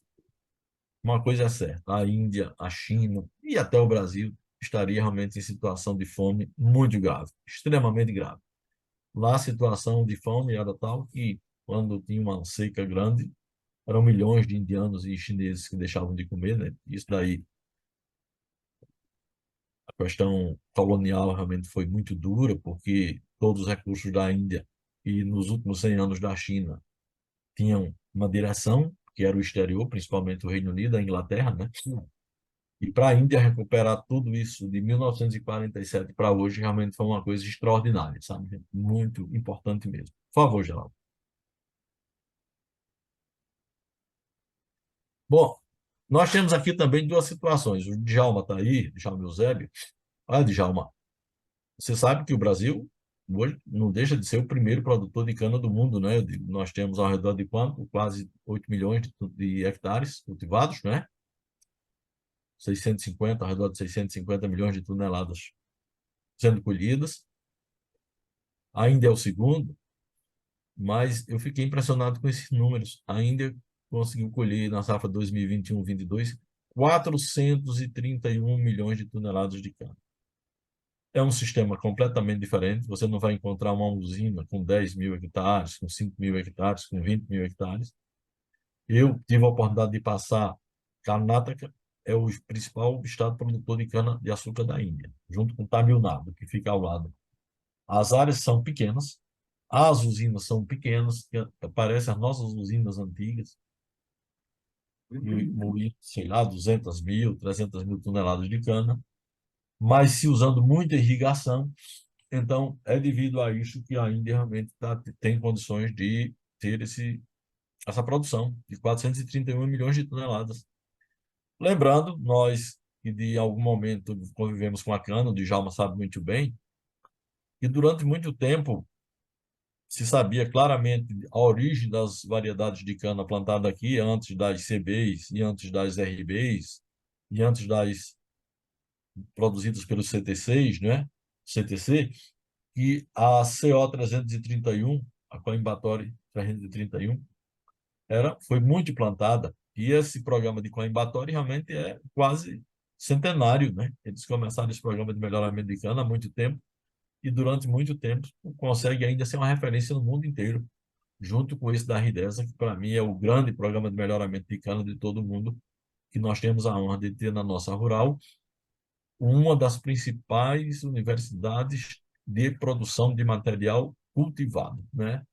uma coisa é certa, a Índia, a China e até o Brasil estaria realmente em situação de fome muito grave, extremamente grave. Lá a situação de fome era tal que, quando tinha uma seca grande, eram milhões de indianos e chineses que deixavam de comer, né? Isso daí, a questão colonial realmente foi muito dura, porque todos os recursos da Índia e nos últimos 100 anos da China tinham uma direção, que era o exterior, principalmente o Reino Unido, a Inglaterra, né? E para a Índia recuperar tudo isso de 1947 para hoje realmente foi uma coisa extraordinária, sabe? Muito importante mesmo. Por favor, Geraldo. Bom, nós temos aqui também duas situações. O Djalma está aí, Djalma Eusébio. Olha, Djalma, você sabe que o Brasil hoje não deixa de ser o primeiro produtor de cana do mundo, né? Nós temos ao redor de quanto? Quase 8 milhões de hectares cultivados, né? 650, ao redor de 650 milhões de toneladas sendo colhidas. Ainda é o segundo, mas eu fiquei impressionado com esses números. Ainda conseguiu colher na safra 2021-22 431 milhões de toneladas de cana. É um sistema completamente diferente. Você não vai encontrar uma usina com 10 mil hectares, com 5 mil hectares, com 20 mil hectares. Eu tive a oportunidade de passar. Karnataka é o principal estado produtor de cana-de-açúcar da Índia, junto com Tamil Nadu, que fica ao lado. As áreas são pequenas, as usinas são pequenas, que parecem as nossas usinas antigas, e moíam, sei lá, 200 mil, 300 mil toneladas de cana, mas se usando muita irrigação. Então, é devido a isso que a Índia realmente tem condições de ter essa produção de 431 milhões de toneladas. Lembrando, nós que de algum momento convivemos com a cana, o Djalma sabe muito bem, que durante muito tempo se sabia claramente a origem das variedades de cana plantada aqui, antes das CBs e antes das RBs e antes das produzidas pelos CT6, né? CTC, que a CO331, a Coimbatore 331, foi muito implantada, e esse programa de Coimbatore realmente é quase centenário, né? Eles começaram esse programa de melhoramento de cana há muito tempo, e durante muito tempo consegue ainda ser uma referência no mundo inteiro, junto com esse da Ridesa, que para mim é o grande programa de melhoramento de cana de todo mundo, que nós temos a honra de ter na nossa rural, uma das principais universidades de produção de material cultivado, né?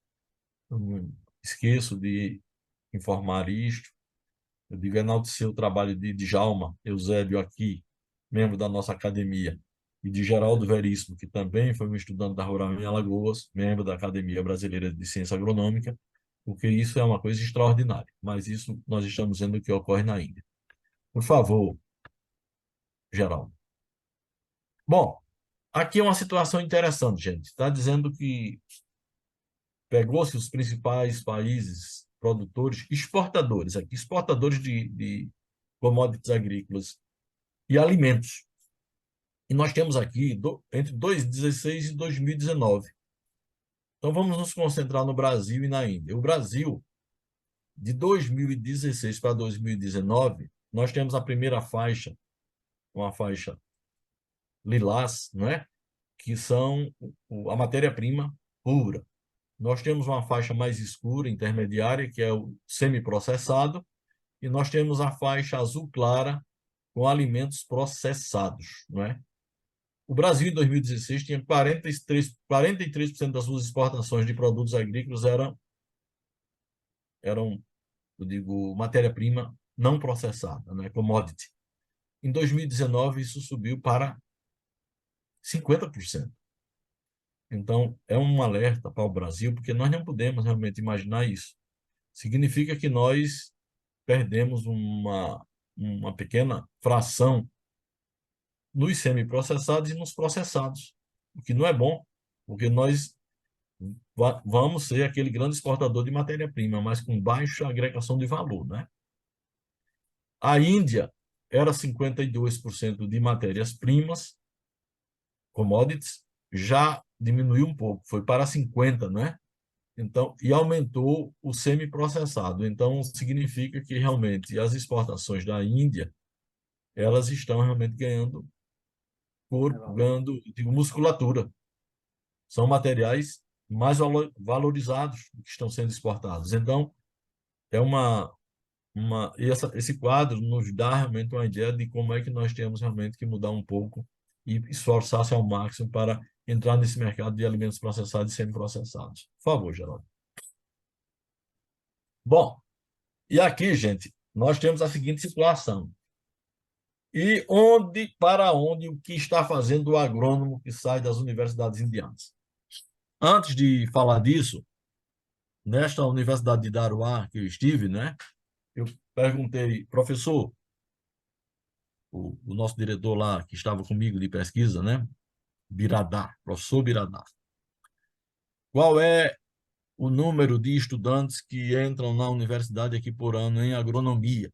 Não esqueço de informar isto. Eu digo enaltecer o trabalho de Djalma Eusébio aqui, membro da nossa academia, e de Geraldo Veríssimo, que também foi um estudante da Rural em Alagoas, membro da Academia Brasileira de Ciência Agronômica, porque isso é uma coisa extraordinária. Mas isso nós estamos vendo o que ocorre na Índia. Por favor, Geraldo. Bom, aqui é uma situação interessante, gente. Está dizendo que pegou-se os principais países produtores, exportadores aqui, exportadores de commodities agrícolas e alimentos. E nós temos aqui entre 2016 e 2019. Então vamos nos concentrar no Brasil e na Índia. O Brasil, de 2016 para 2019, nós temos a primeira faixa, uma faixa lilás, não é? Que são a matéria-prima pura. Nós temos uma faixa mais escura, intermediária, que é o semiprocessado, e nós temos a faixa azul clara com alimentos processados, não é? O Brasil, em 2016, tinha 43% das suas exportações de produtos agrícolas eram, eu digo, matéria-prima não processada, né? Commodity. Em 2019, isso subiu para 50%. Então, é um alerta para o Brasil, porque nós não podemos realmente imaginar isso. Significa que nós perdemos uma pequena fração nos semiprocessados e nos processados, o que não é bom, porque nós vamos ser aquele grande exportador de matéria-prima, mas com baixa agregação de valor, né? A Índia era 52% de matérias-primas, commodities, já diminuiu um pouco, foi para 50%, né? Então, e aumentou o semiprocessado. Então, significa que realmente as exportações da Índia, elas estão realmente ganhando corpo, ganhando, digo, musculatura. São materiais mais valorizados que estão sendo exportados. Então, é esse quadro nos dá realmente uma ideia de como é que nós temos realmente que mudar um pouco e esforçar-se ao máximo para entrar nesse mercado de alimentos processados e semi-processados. Por favor, Geraldo. Bom, e aqui, gente, nós temos a seguinte situação. E para onde, o que está fazendo o agrônomo que sai das universidades indianas? Antes de falar disso, nesta Universidade de Daruá que eu estive, né, eu perguntei, professor, o nosso diretor lá, que estava comigo de pesquisa, né, Biradar, professor Biradar, qual é o número de estudantes que entram na universidade aqui por ano em agronomia?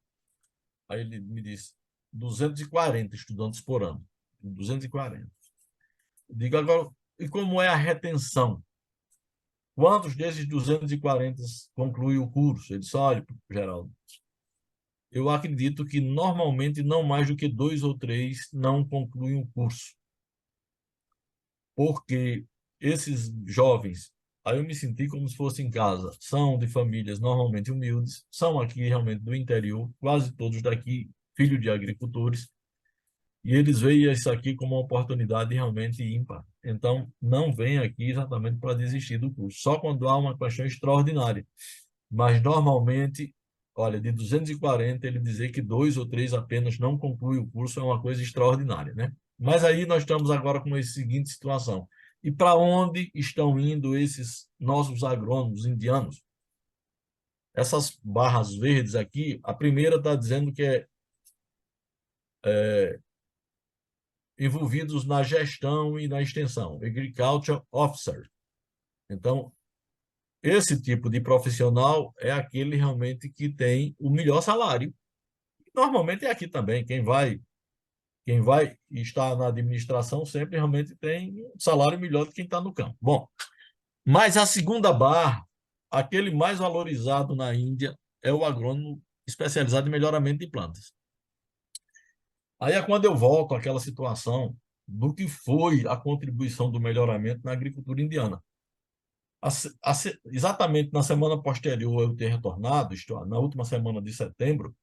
Aí ele me disse, 240 estudantes por ano. 240. Diga agora, e como é a retenção? Quantos desses 240 concluem o curso? Ele disse, olha, Geraldo, eu acredito que normalmente não mais do que 2 ou 3 não concluem o curso. Porque esses jovens, aí eu me senti como se fosse em casa, são de famílias normalmente humildes, são aqui realmente do interior, quase todos daqui, filhos de agricultores, e eles veem isso aqui como uma oportunidade realmente ímpar. Então, não vem aqui exatamente para desistir do curso, só quando há uma questão extraordinária. Mas, normalmente, olha, de 240, ele dizer que 2 ou 3 apenas não concluem o curso é uma coisa extraordinária, né? Mas aí nós estamos agora com a seguinte situação. E para onde estão indo esses nossos agrônomos indianos? Essas barras verdes aqui, a primeira está dizendo que é envolvidos na gestão e na extensão, Agriculture Officer. Então, esse tipo de profissional é aquele realmente que tem o melhor salário. Normalmente é aqui também, quem vai Quem vai estar na administração sempre realmente tem um salário melhor do que quem está no campo. Bom, mas a segunda barra, aquele mais valorizado na Índia, é o agrônomo especializado em melhoramento de plantas. Aí é quando eu volto àquela situação do que foi a contribuição do melhoramento na agricultura indiana. Exatamente na semana posterior eu ter retornado, isto é, na última semana de setembro,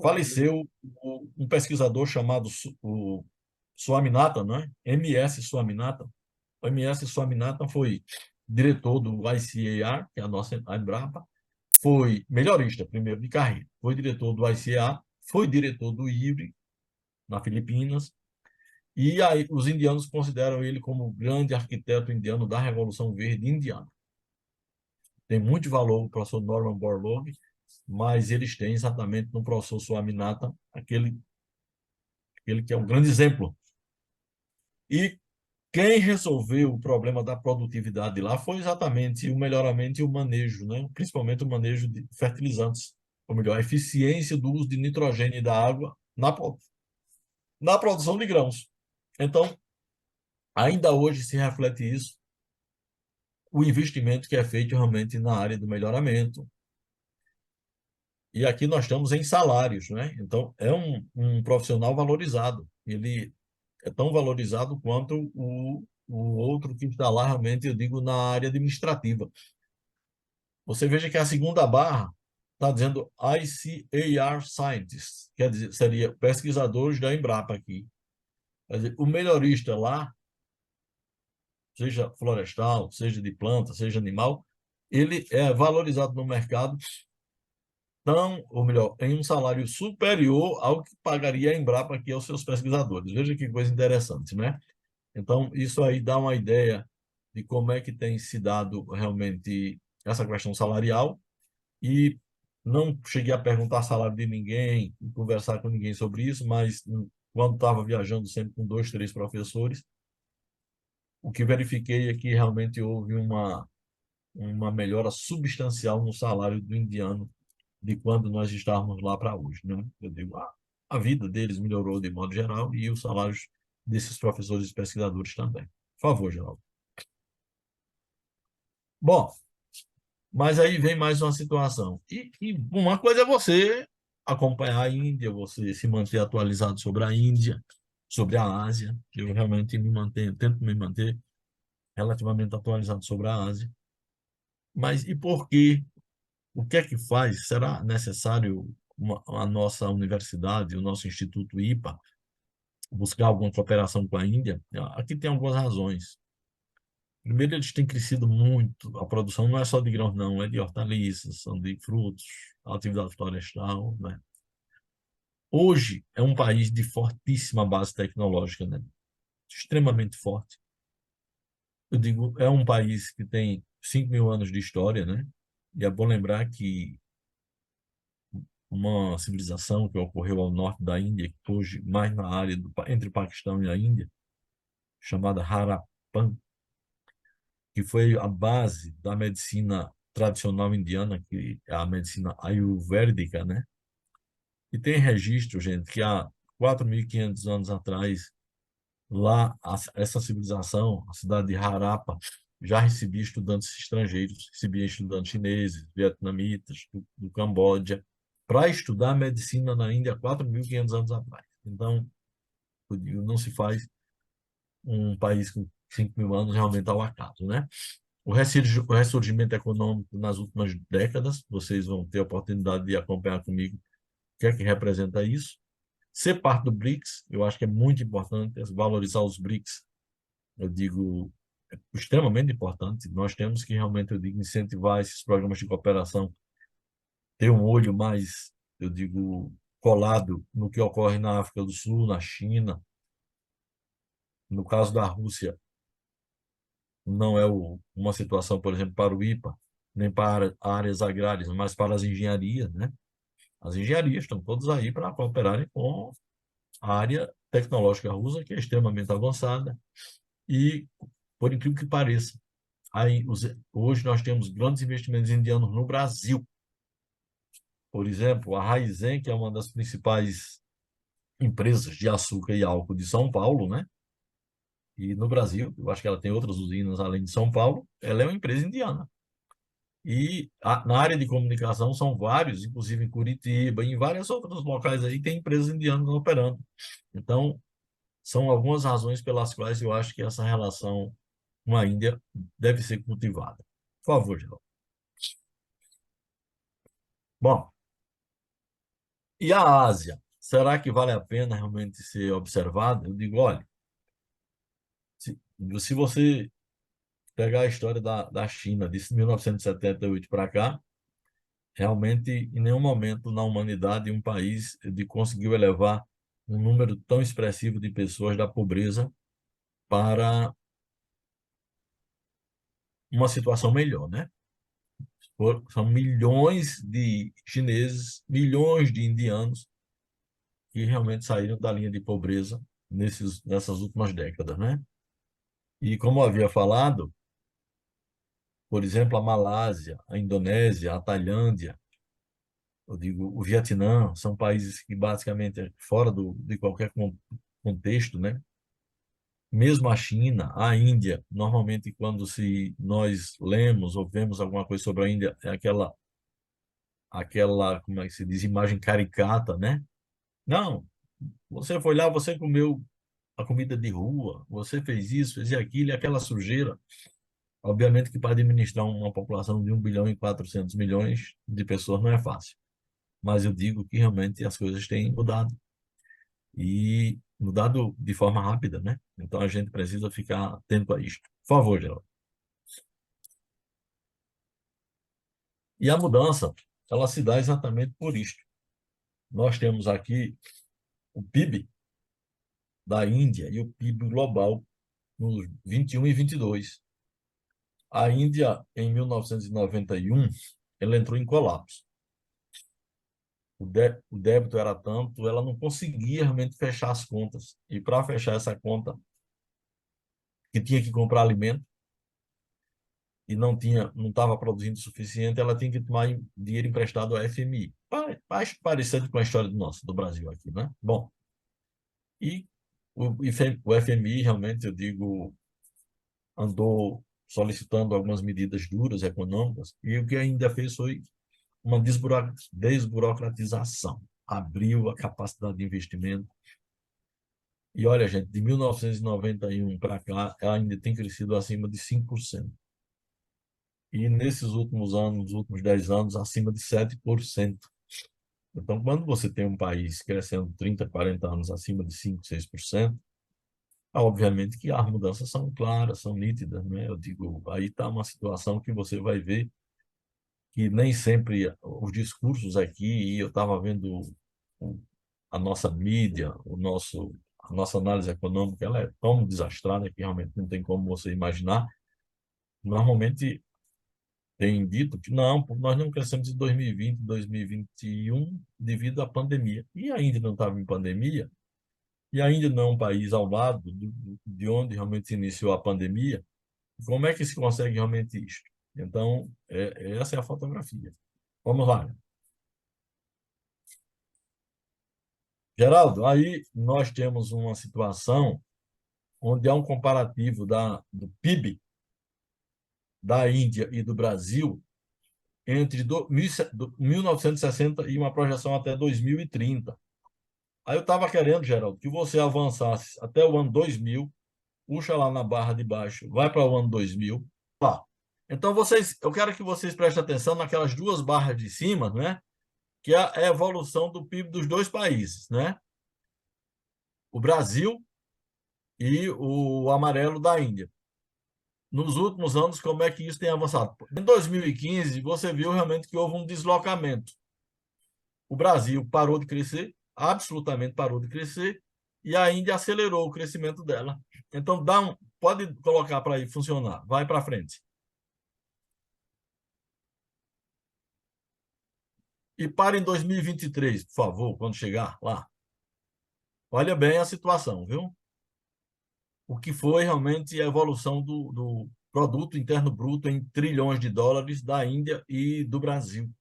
faleceu um pesquisador chamado o Swaminathan, né? MS Swaminathan. O MS Swaminathan foi diretor do ICAR, que é a nossa a Embrapa, foi melhorista primeiro de carreira, foi diretor do ICA, foi diretor do IBRE, na Filipinas, e aí os indianos consideram ele como o grande arquiteto indiano da Revolução Verde indiana. Tem muito valor o professor Norman Borlaug, mas eles têm exatamente no professor Swaminathan aquele que é um grande exemplo. E quem resolveu o problema da produtividade lá foi exatamente o melhoramento e o manejo, né? Principalmente o manejo de fertilizantes, ou melhor, a eficiência do uso de nitrogênio e da água na produção de grãos. Então, ainda hoje se reflete isso, o investimento que é feito realmente na área do melhoramento. E aqui nós estamos em salários, né? Então, é um profissional valorizado. Ele é tão valorizado quanto o outro que está lá, realmente, eu digo, na área administrativa. Você veja que a segunda barra está dizendo ICAR Scientists, quer dizer, seria pesquisadores da Embrapa aqui. Quer dizer, o melhorista lá, seja florestal, seja de planta, seja animal, ele é valorizado no mercado tão, ou melhor, em um salário superior ao que pagaria a Embrapa aqui aos seus pesquisadores. Veja que coisa interessante, né? Então, isso aí dá uma ideia de como é que tem se dado realmente essa questão salarial e não cheguei a perguntar salário de ninguém, conversar com ninguém sobre isso, mas quando estava viajando sempre com dois, três professores, o que verifiquei é que realmente houve uma melhora substancial no salário do indiano de quando nós estávamos lá para hoje, né? Eu digo, a vida deles melhorou de modo geral e os salários desses professores e pesquisadores também. Por favor, Geraldo. Bom, mas aí vem mais uma situação. E uma coisa é você acompanhar a Índia, você se manter atualizado sobre a Índia, sobre a Ásia. Eu realmente tento me manter relativamente atualizado sobre a Ásia. Mas e por quê? O que é que faz? Será necessário a nossa universidade, o nosso Instituto IPA, buscar alguma cooperação com a Índia? Aqui tem algumas razões. Primeiro, eles têm crescido muito. A produção não é só de grãos, não, é de hortaliças, são de frutos, a atividade florestal, né? Hoje é um país de fortíssima base tecnológica, né? Extremamente forte. Eu digo, é um país que tem 5.000 anos de história, né? E é bom lembrar que uma civilização que ocorreu ao norte da Índia, que hoje mais na área entre o Paquistão e a Índia, chamada Harappan, que foi a base da medicina tradicional indiana, que é a medicina ayurvédica, né? E tem registro, gente, que há 4.500 anos atrás, lá, essa civilização, a cidade de Harappa, já recebia estudantes estrangeiros, recebia estudantes chineses, vietnamitas, do Camboja, para estudar medicina na Índia há 4.500 anos atrás. Então, eu digo, não se faz um país com 5.000 anos realmente ao acaso, né? O ressurgimento econômico nas últimas décadas, vocês vão ter a oportunidade de acompanhar comigo o que é que representa isso. Ser parte do BRICS, eu acho que é muito importante, valorizar os BRICS, eu digo, é extremamente importante. Nós temos que realmente, eu digo, incentivar esses programas de cooperação, ter um olho mais, eu digo, colado no que ocorre na África do Sul, na China. No caso da Rússia, não é uma situação, por exemplo, para o IPA, nem para áreas agrárias, mas para as engenharias, né? As engenharias estão todas aí para cooperarem com a área tecnológica russa, que é extremamente avançada, e, por incrível que pareça, hoje nós temos grandes investimentos indianos no Brasil. Por exemplo, a Raizen, que é uma das principais empresas de açúcar e álcool de São Paulo, né? E no Brasil, eu acho que ela tem outras usinas além de São Paulo, ela é uma empresa indiana. E na área de comunicação são vários, inclusive em Curitiba, em vários outros locais aí tem empresas indianas operando. Então, são algumas razões pelas quais eu acho que essa relação com a Índia deve ser cultivada. Por favor, Geraldo. Bom, e a Ásia? Será que vale a pena realmente ser observada? Eu digo, olha, se você pegar a história da China, de 1978 para cá, realmente, em nenhum momento na humanidade um país conseguiu elevar um número tão expressivo de pessoas da pobreza para uma situação melhor, né? São milhões de chineses, milhões de indianos que realmente saíram da linha de pobreza nessas últimas décadas, né? E como eu havia falado, por exemplo, a Malásia, a Indonésia, a Tailândia, eu digo, o Vietnã, são países que basicamente fora de qualquer contexto, né? Mesmo a China, a Índia, normalmente quando se nós lemos ou vemos alguma coisa sobre a Índia, é aquela, como é que se diz, imagem caricata, né? Não, você foi lá, você comeu a comida de rua, você fez isso, fez aquilo, e aquela sujeira. Obviamente que para administrar uma população de 1,4 bilhão de pessoas não é fácil. Mas eu digo que realmente as coisas têm mudado. E mudado de forma rápida, né? Então a gente precisa ficar atento a isto. Por favor, Geraldo. E a mudança, ela se dá exatamente por isto. Nós temos aqui o PIB da Índia e o PIB global nos 21 e 22. A Índia, em 1991, ela entrou em colapso. O débito era tanto, ela não conseguia realmente fechar as contas. E para fechar essa conta, que tinha que comprar alimento e não estava produzindo o suficiente, ela tinha que tomar dinheiro emprestado ao FMI. Parecido com a história do Brasil aqui, né? Bom, e o FMI realmente, eu digo, andou solicitando algumas medidas duras econômicas e o que ainda fez foi uma desburocratização. Abriu a capacidade de investimento. E olha, gente, de 1991 para cá, ela ainda tem crescido acima de 5%. E nesses últimos anos, nos últimos 10 anos, acima de 7%. Então, quando você tem um país crescendo 30, 40 anos acima de 5, 6%, obviamente que as mudanças são claras, são nítidas, né? Eu digo, aí está uma situação que você vai ver que nem sempre os discursos aqui, e eu estava vendo o- a nossa mídia, a nossa análise econômica, ela é tão desastrada que realmente não tem como você imaginar. Normalmente tem dito que não, nós não crescemos em 2020, 2021 devido à pandemia. E ainda não estava em pandemia, e ainda não é um país ao lado de onde realmente se iniciou a pandemia. Como é que se consegue realmente isso? Então, essa é a fotografia. Vamos lá. Geraldo, aí nós temos uma situação onde há um comparativo do PIB da Índia e do Brasil entre 1960 e uma projeção até 2030. Aí eu estava querendo, Geraldo, que você avançasse até o ano 2000, puxa lá na barra de baixo, vai para o ano 2000. Tá. Então, eu quero que vocês prestem atenção naquelas duas barras de cima, né? Que é a evolução do PIB dos dois países, né? O Brasil e o amarelo da Índia. Nos últimos anos, como é que isso tem avançado? Em 2015, você viu realmente que houve um deslocamento. O Brasil parou de crescer, absolutamente parou de crescer, e a Índia acelerou o crescimento dela. Então, pode colocar para aí funcionar. Vai para frente. E para em 2023, por favor, quando chegar lá. Olha bem a situação, viu? O que foi realmente a evolução do produto interno bruto em trilhões de dólares da Índia e do Brasil.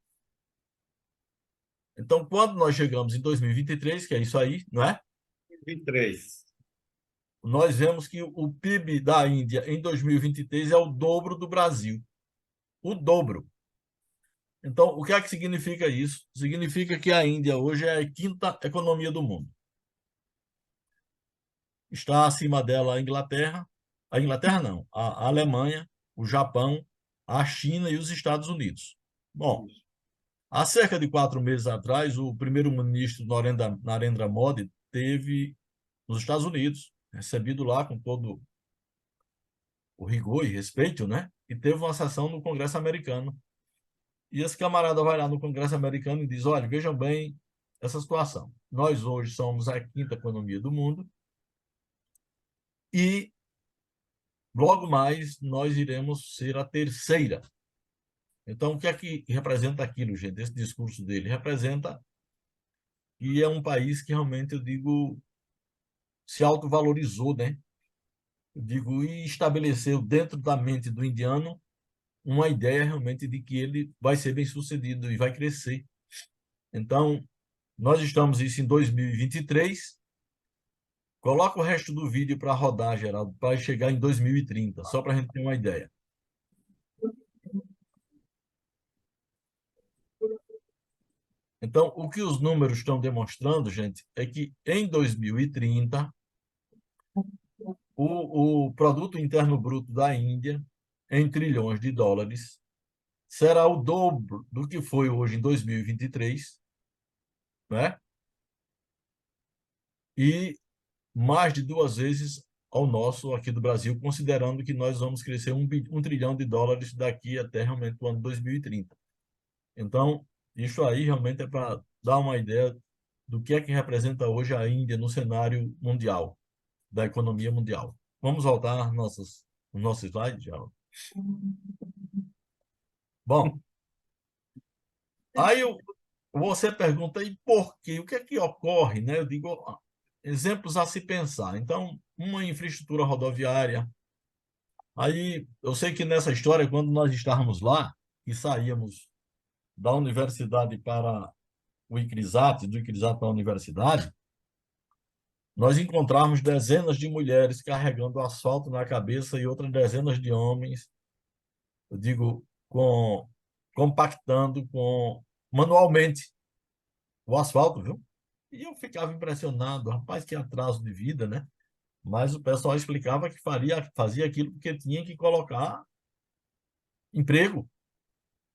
Então, quando nós chegamos em 2023, que é isso aí, não é? 23. Nós vemos que o PIB da Índia em 2023 é o dobro do Brasil. O dobro. Então, o que é que significa isso? Significa que a Índia hoje é a quinta economia do mundo. Está acima dela a Inglaterra não, a Alemanha, o Japão, a China e os Estados Unidos. Bom, há cerca de 4 meses atrás, o primeiro-ministro Narendra Modi teve nos Estados Unidos, recebido lá com todo o rigor e respeito, né? E teve uma sessão no Congresso americano. E esse camarada vai lá no Congresso americano e diz: olha, vejam bem essa situação. Nós hoje somos a quinta economia do mundo e logo mais nós iremos ser a terceira. Então, o que é que representa aquilo, gente? Esse discurso dele representa que é um país que realmente, eu digo, se autovalorizou, né? Eu digo, e estabeleceu dentro da mente do indiano uma ideia realmente de que ele vai ser bem-sucedido e vai crescer. Então, nós estamos isso em 2023. Coloca o resto do vídeo para rodar, Geraldo, para chegar em 2030, só para a gente ter uma ideia. Então, o que os números estão demonstrando, gente, é que em 2030, o produto interno bruto da Índia, em trilhões de dólares, será o dobro do que foi hoje em 2023, né? E mais de 2 vezes ao nosso aqui do Brasil, considerando que nós vamos crescer 1 trilhão de dólares daqui até realmente o ano 2030. Então, isso aí realmente é para dar uma ideia do que é que representa hoje a Índia no cenário mundial, da economia mundial. Vamos voltar às no nosso slide, já. Bom, aí você pergunta, e por quê? O que é que ocorre, né? Eu digo, exemplos a se pensar. Então, uma infraestrutura rodoviária. Aí, eu sei que nessa história, quando nós estávamos lá e saíamos da universidade para o ICRISAT, do ICRISAT para a universidade, nós encontramos dezenas de mulheres carregando asfalto na cabeça e outras dezenas de homens, eu digo, compactando manualmente o asfalto, viu? E eu ficava impressionado, rapaz, que atraso de vida, né? Mas o pessoal explicava que fazia aquilo porque tinha que colocar emprego.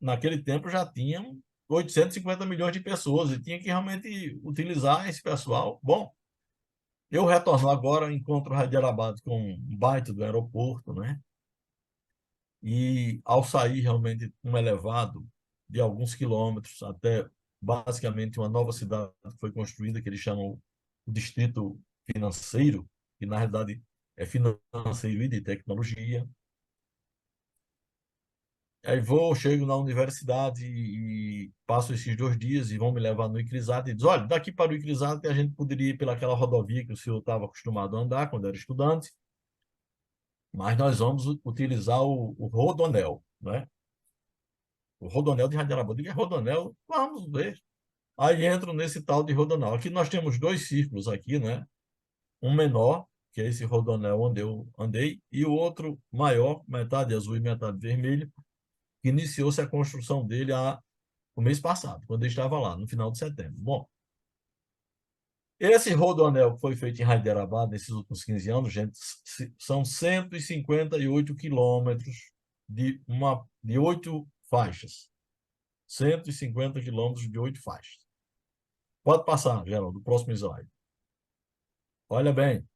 Naquele tempo já tinham 850 milhões de pessoas e tinha que realmente utilizar esse pessoal. Bom, eu retorno agora, encontro Hyderabad com um baita do aeroporto, né? E ao sair realmente um elevado de alguns quilômetros até basicamente uma nova cidade que foi construída, que eles chamam o Distrito Financeiro, que na realidade é financeiro e de tecnologia. Aí chego na universidade e passo esses 2 dias e vão me levar no ICRISAT e diz, olha, daqui para o ICRISAT a gente poderia ir pelaquela rodovia que o senhor estava acostumado a andar quando era estudante, mas nós vamos utilizar o Rodonel, né? O Rodonel de Hyderabad. Diga, Rodonel, vamos ver. Aí entro nesse tal de Rodonel. Aqui nós temos 2 círculos aqui, né? Um menor, que é esse Rodonel onde eu andei, e o outro maior, metade azul e metade vermelho, que iniciou-se a construção dele o mês passado, quando eu estava lá, no final de setembro. Bom, esse rodoanel que foi feito em Hyderabad nesses últimos 15 anos, gente, são 158 quilômetros de 8 faixas. 150 quilômetros de 8 faixas. Pode passar, Geraldo, do próximo slide. Olha bem,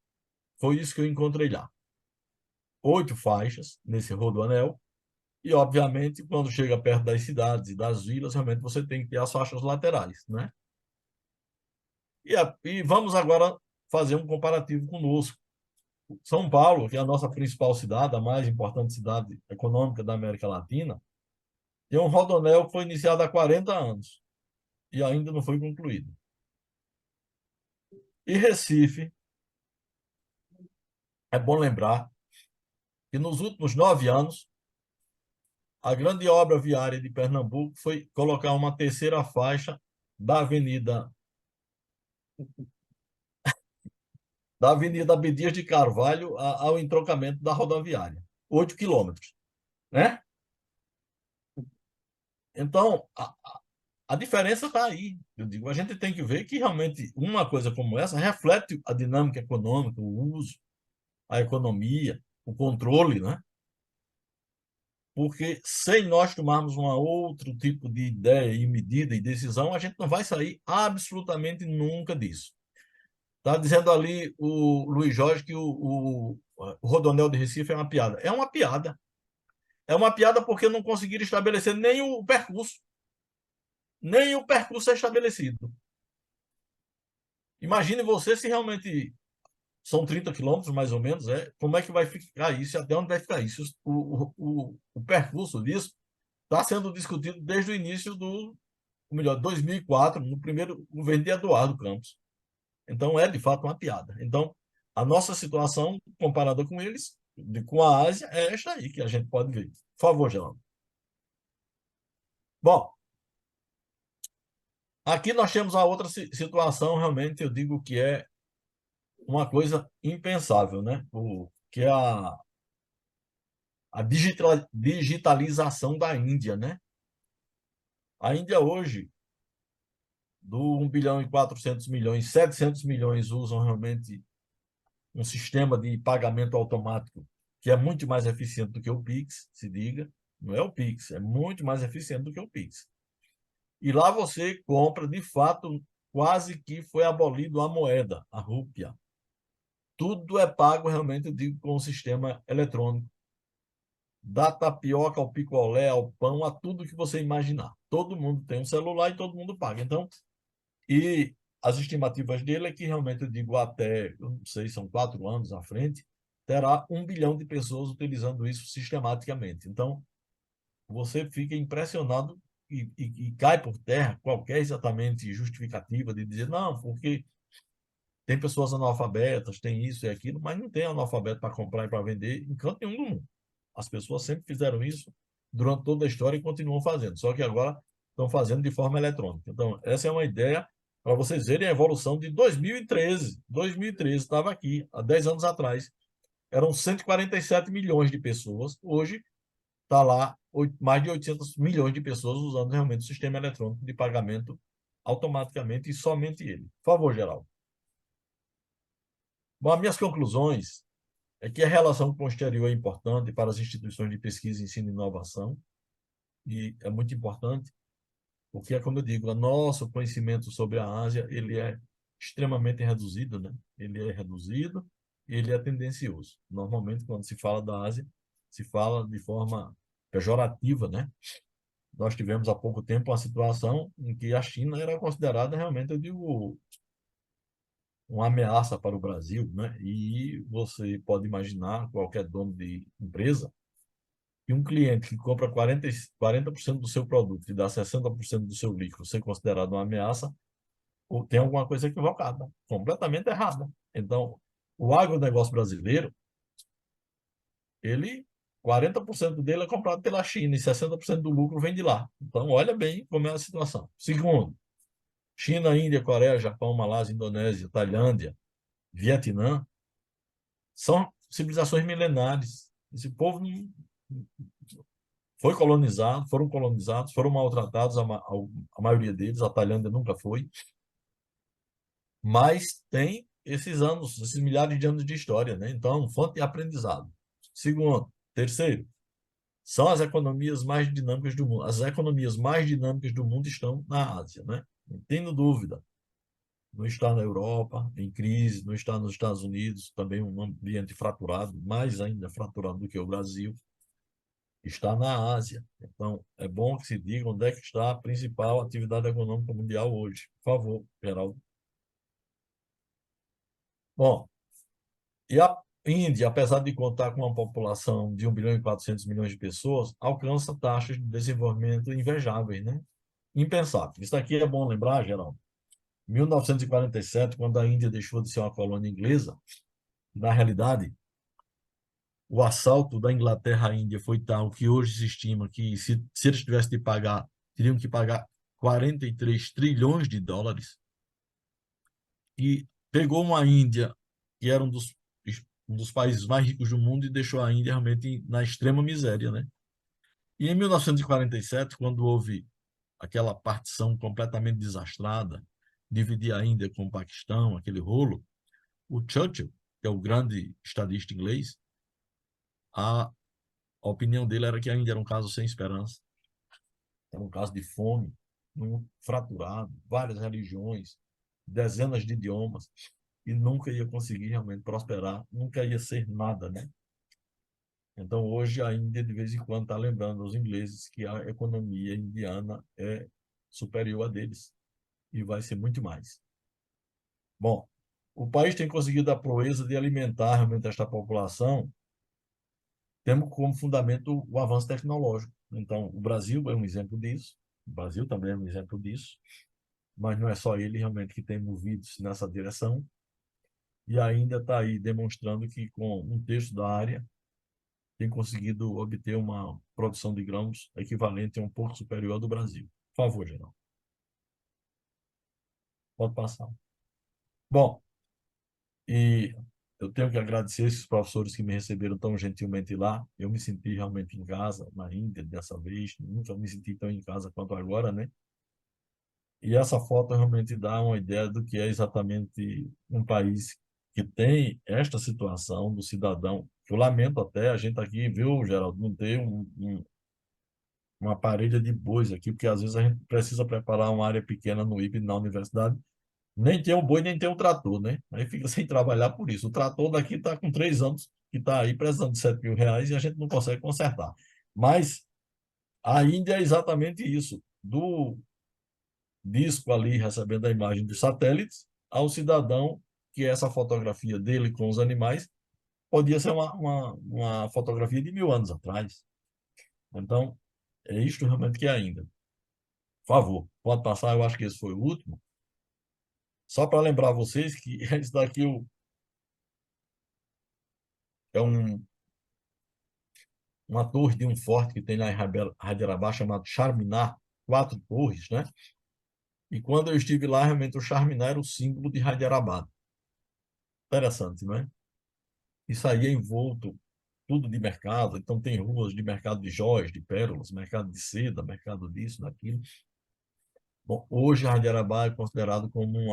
foi isso que eu encontrei lá. 8 faixas nesse rodoanel. E, obviamente, quando chega perto das cidades e das vilas, realmente você tem que ter as faixas laterais, né? E vamos agora fazer um comparativo conosco. São Paulo, que é a nossa principal cidade, a mais importante cidade econômica da América Latina, tem um rodoanel que foi iniciado há 40 anos e ainda não foi concluído. E Recife, é bom lembrar que nos últimos 9 anos, a grande obra viária de Pernambuco foi colocar uma terceira faixa da Avenida Abdias de Carvalho ao entroncamento da rodoviária. 8 quilômetros, né? Então, a diferença está aí. Eu digo, a gente tem que ver que realmente uma coisa como essa reflete a dinâmica econômica, o uso, a economia, o controle, né? Porque sem nós tomarmos um outro tipo de ideia e medida e decisão, a gente não vai sair absolutamente nunca disso. Está dizendo ali o Luiz Jorge que o Rodoanel de Recife é uma piada. É uma piada. É uma piada porque não conseguiram estabelecer nem o percurso. Nem o percurso é estabelecido. Imagine você se realmente são 30 quilômetros, mais ou menos, como é que vai ficar isso e até onde vai ficar isso. O percurso disso está sendo discutido desde o início ou melhor, 2004, no primeiro governo de Eduardo Campos. Então, é de fato uma piada. Então, a nossa situação, comparada com eles, com a Ásia, é esta aí que a gente pode ver. Por favor, Geraldo. Bom, aqui nós temos a outra situação, realmente, eu digo que é uma coisa impensável, né? Que é a digitalização da Índia, né? A Índia hoje, do 1 bilhão e 400 milhões, 700 milhões usam realmente um sistema de pagamento automático que é muito mais eficiente do que o Pix, se diga. Não é o Pix, é muito mais eficiente do que o Pix. E lá você compra, de fato, quase que foi abolido a moeda, a rúpia. Tudo é pago realmente, eu digo, com o sistema eletrônico. Da tapioca ao picolé, ao pão, a tudo que você imaginar. Todo mundo tem um celular e todo mundo paga. Então, e as estimativas dele é que realmente, eu digo, até, eu não sei, são 4 anos à frente, terá 1 bilhão de pessoas utilizando isso sistematicamente. Então, você fica impressionado e cai por terra qualquer exatamente justificativa de dizer, não, porque tem pessoas analfabetas, tem isso e aquilo, mas não tem analfabeto para comprar e para vender em canto nenhum do mundo. As pessoas sempre fizeram isso durante toda a história e continuam fazendo, só que agora estão fazendo de forma eletrônica. Então, essa é uma ideia para vocês verem a evolução de 2013. 2013 estava aqui, há 10 anos atrás. Eram 147 milhões de pessoas. Hoje está lá mais de 800 milhões de pessoas usando realmente o sistema eletrônico de pagamento automaticamente e somente ele. Por favor, Geraldo. Bom, as minhas conclusões é que a relação com o exterior é importante para as instituições de pesquisa, ensino e inovação, e é muito importante, porque, é como eu digo, o nosso conhecimento sobre a Ásia ele é extremamente reduzido, né? Ele é reduzido e ele é tendencioso. Normalmente, quando se fala da Ásia, se fala de forma pejorativa, né? Nós tivemos há pouco tempo uma situação em que a China era considerada realmente, eu digo, uma ameaça para o Brasil, né? E você pode imaginar, qualquer dono de empresa, que um cliente que compra 40% do seu produto e dá 60% do seu lucro ser considerado uma ameaça, ou tem alguma coisa equivocada, completamente errada. Então, o agronegócio brasileiro, ele, 40% dele é comprado pela China e 60% do lucro vem de lá. Então, olha bem como é a situação. Segundo, China, Índia, Coreia, Japão, Malásia, Indonésia, Tailândia, Vietnã, são civilizações milenares. Esse povo foi colonizado, foram colonizados, foram maltratados, a maioria deles, a Tailândia nunca foi, mas tem esses anos, esses milhares de anos de história, né? Então, fonte de aprendizado. Segundo, terceiro, são as economias mais dinâmicas do mundo. As economias mais dinâmicas do mundo estão na Ásia, né? Não tenho dúvida. Não está na Europa, em crise, não está nos Estados Unidos, também um ambiente fraturado, mais ainda fraturado do que o Brasil, está na Ásia. Então, é bom que se diga onde é que está a principal atividade econômica mundial hoje. Por favor, Geraldo. Bom, e a Índia, apesar de contar com uma população de 1 bilhão e 400 milhões de pessoas, alcança taxas de desenvolvimento invejáveis, né? Impensável. Isso aqui é bom lembrar, Geraldo. Em 1947, quando a Índia deixou de ser uma colônia inglesa, na realidade, o assalto da Inglaterra à Índia foi tal que hoje se estima que, se eles tivessem de pagar, teriam que pagar 43 trilhões de dólares e pegou uma Índia, que era um dos países mais ricos do mundo, e deixou a Índia realmente na extrema miséria, né? E em 1947, quando houve aquela partição completamente desastrada, dividir a Índia com o Paquistão, aquele rolo, o Churchill, que é o grande estadista inglês, a opinião dele era que a Índia era um caso sem esperança, era um caso de fome, fraturado, várias religiões, dezenas de idiomas, e nunca ia conseguir realmente prosperar, nunca ia ser nada, né? Então, hoje, a Índia, de vez em quando, está lembrando aos ingleses que a economia indiana é superior a deles e vai ser muito mais. Bom, o país tem conseguido a proeza de alimentar realmente esta população, temos como fundamento o avanço tecnológico. Então, o Brasil é um exemplo disso, o Brasil também é um exemplo disso, mas não é só ele realmente que tem movido-se nessa direção, e ainda está aí demonstrando que, com um terço da área, tem conseguido obter uma produção de grãos equivalente a um pouco superior ao do Brasil. Por favor, Geraldo. Pode passar. Bom, e eu tenho que agradecer esses professores que me receberam tão gentilmente lá. Eu me senti realmente em casa, na Índia, dessa vez. Nunca me senti tão em casa quanto agora, né? E essa foto realmente dá uma ideia do que é exatamente um país que tem esta situação do cidadão. Eu lamento até a gente aqui, viu, Geraldo, não ter uma parelha de bois aqui, porque às vezes a gente precisa preparar uma área pequena no IB na universidade, nem tem o boi, nem tem o trator, né? Aí fica sem trabalhar por isso. O trator daqui está com 3 anos, que está aí precisando de R$ 7.000 e a gente não consegue consertar. Mas a Índia é exatamente isso, do disco ali recebendo a imagem dos satélites ao cidadão, que essa fotografia dele com os animais podia ser uma fotografia de 1.000 anos atrás. Então, é isto realmente que é ainda. Por favor, pode passar, eu acho que esse foi o último. Só para lembrar vocês que esse daqui é uma torre de um forte que tem lá em Hyderabad chamado Charminar, 4 torres, né? E quando eu estive lá, realmente o Charminar era o símbolo de Hyderabad. Interessante, né? Isso aí é envolto tudo de mercado, então tem ruas de mercado de joias, de pérolas, mercado de seda, mercado disso, daquilo. Bom, hoje Hyderabad é considerado como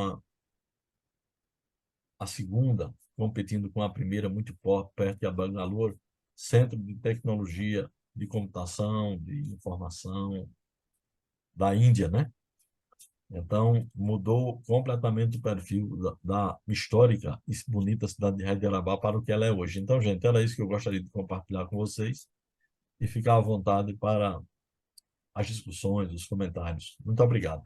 a segunda, competindo com a primeira, muito perto de Bangalore, centro de tecnologia, de computação, de informação da Índia, né? Então, mudou completamente o perfil da histórica e bonita cidade de Hyderabad para o que ela é hoje. Então, gente, era isso que eu gostaria de compartilhar com vocês e ficar à vontade para as discussões, os comentários. Muito obrigado.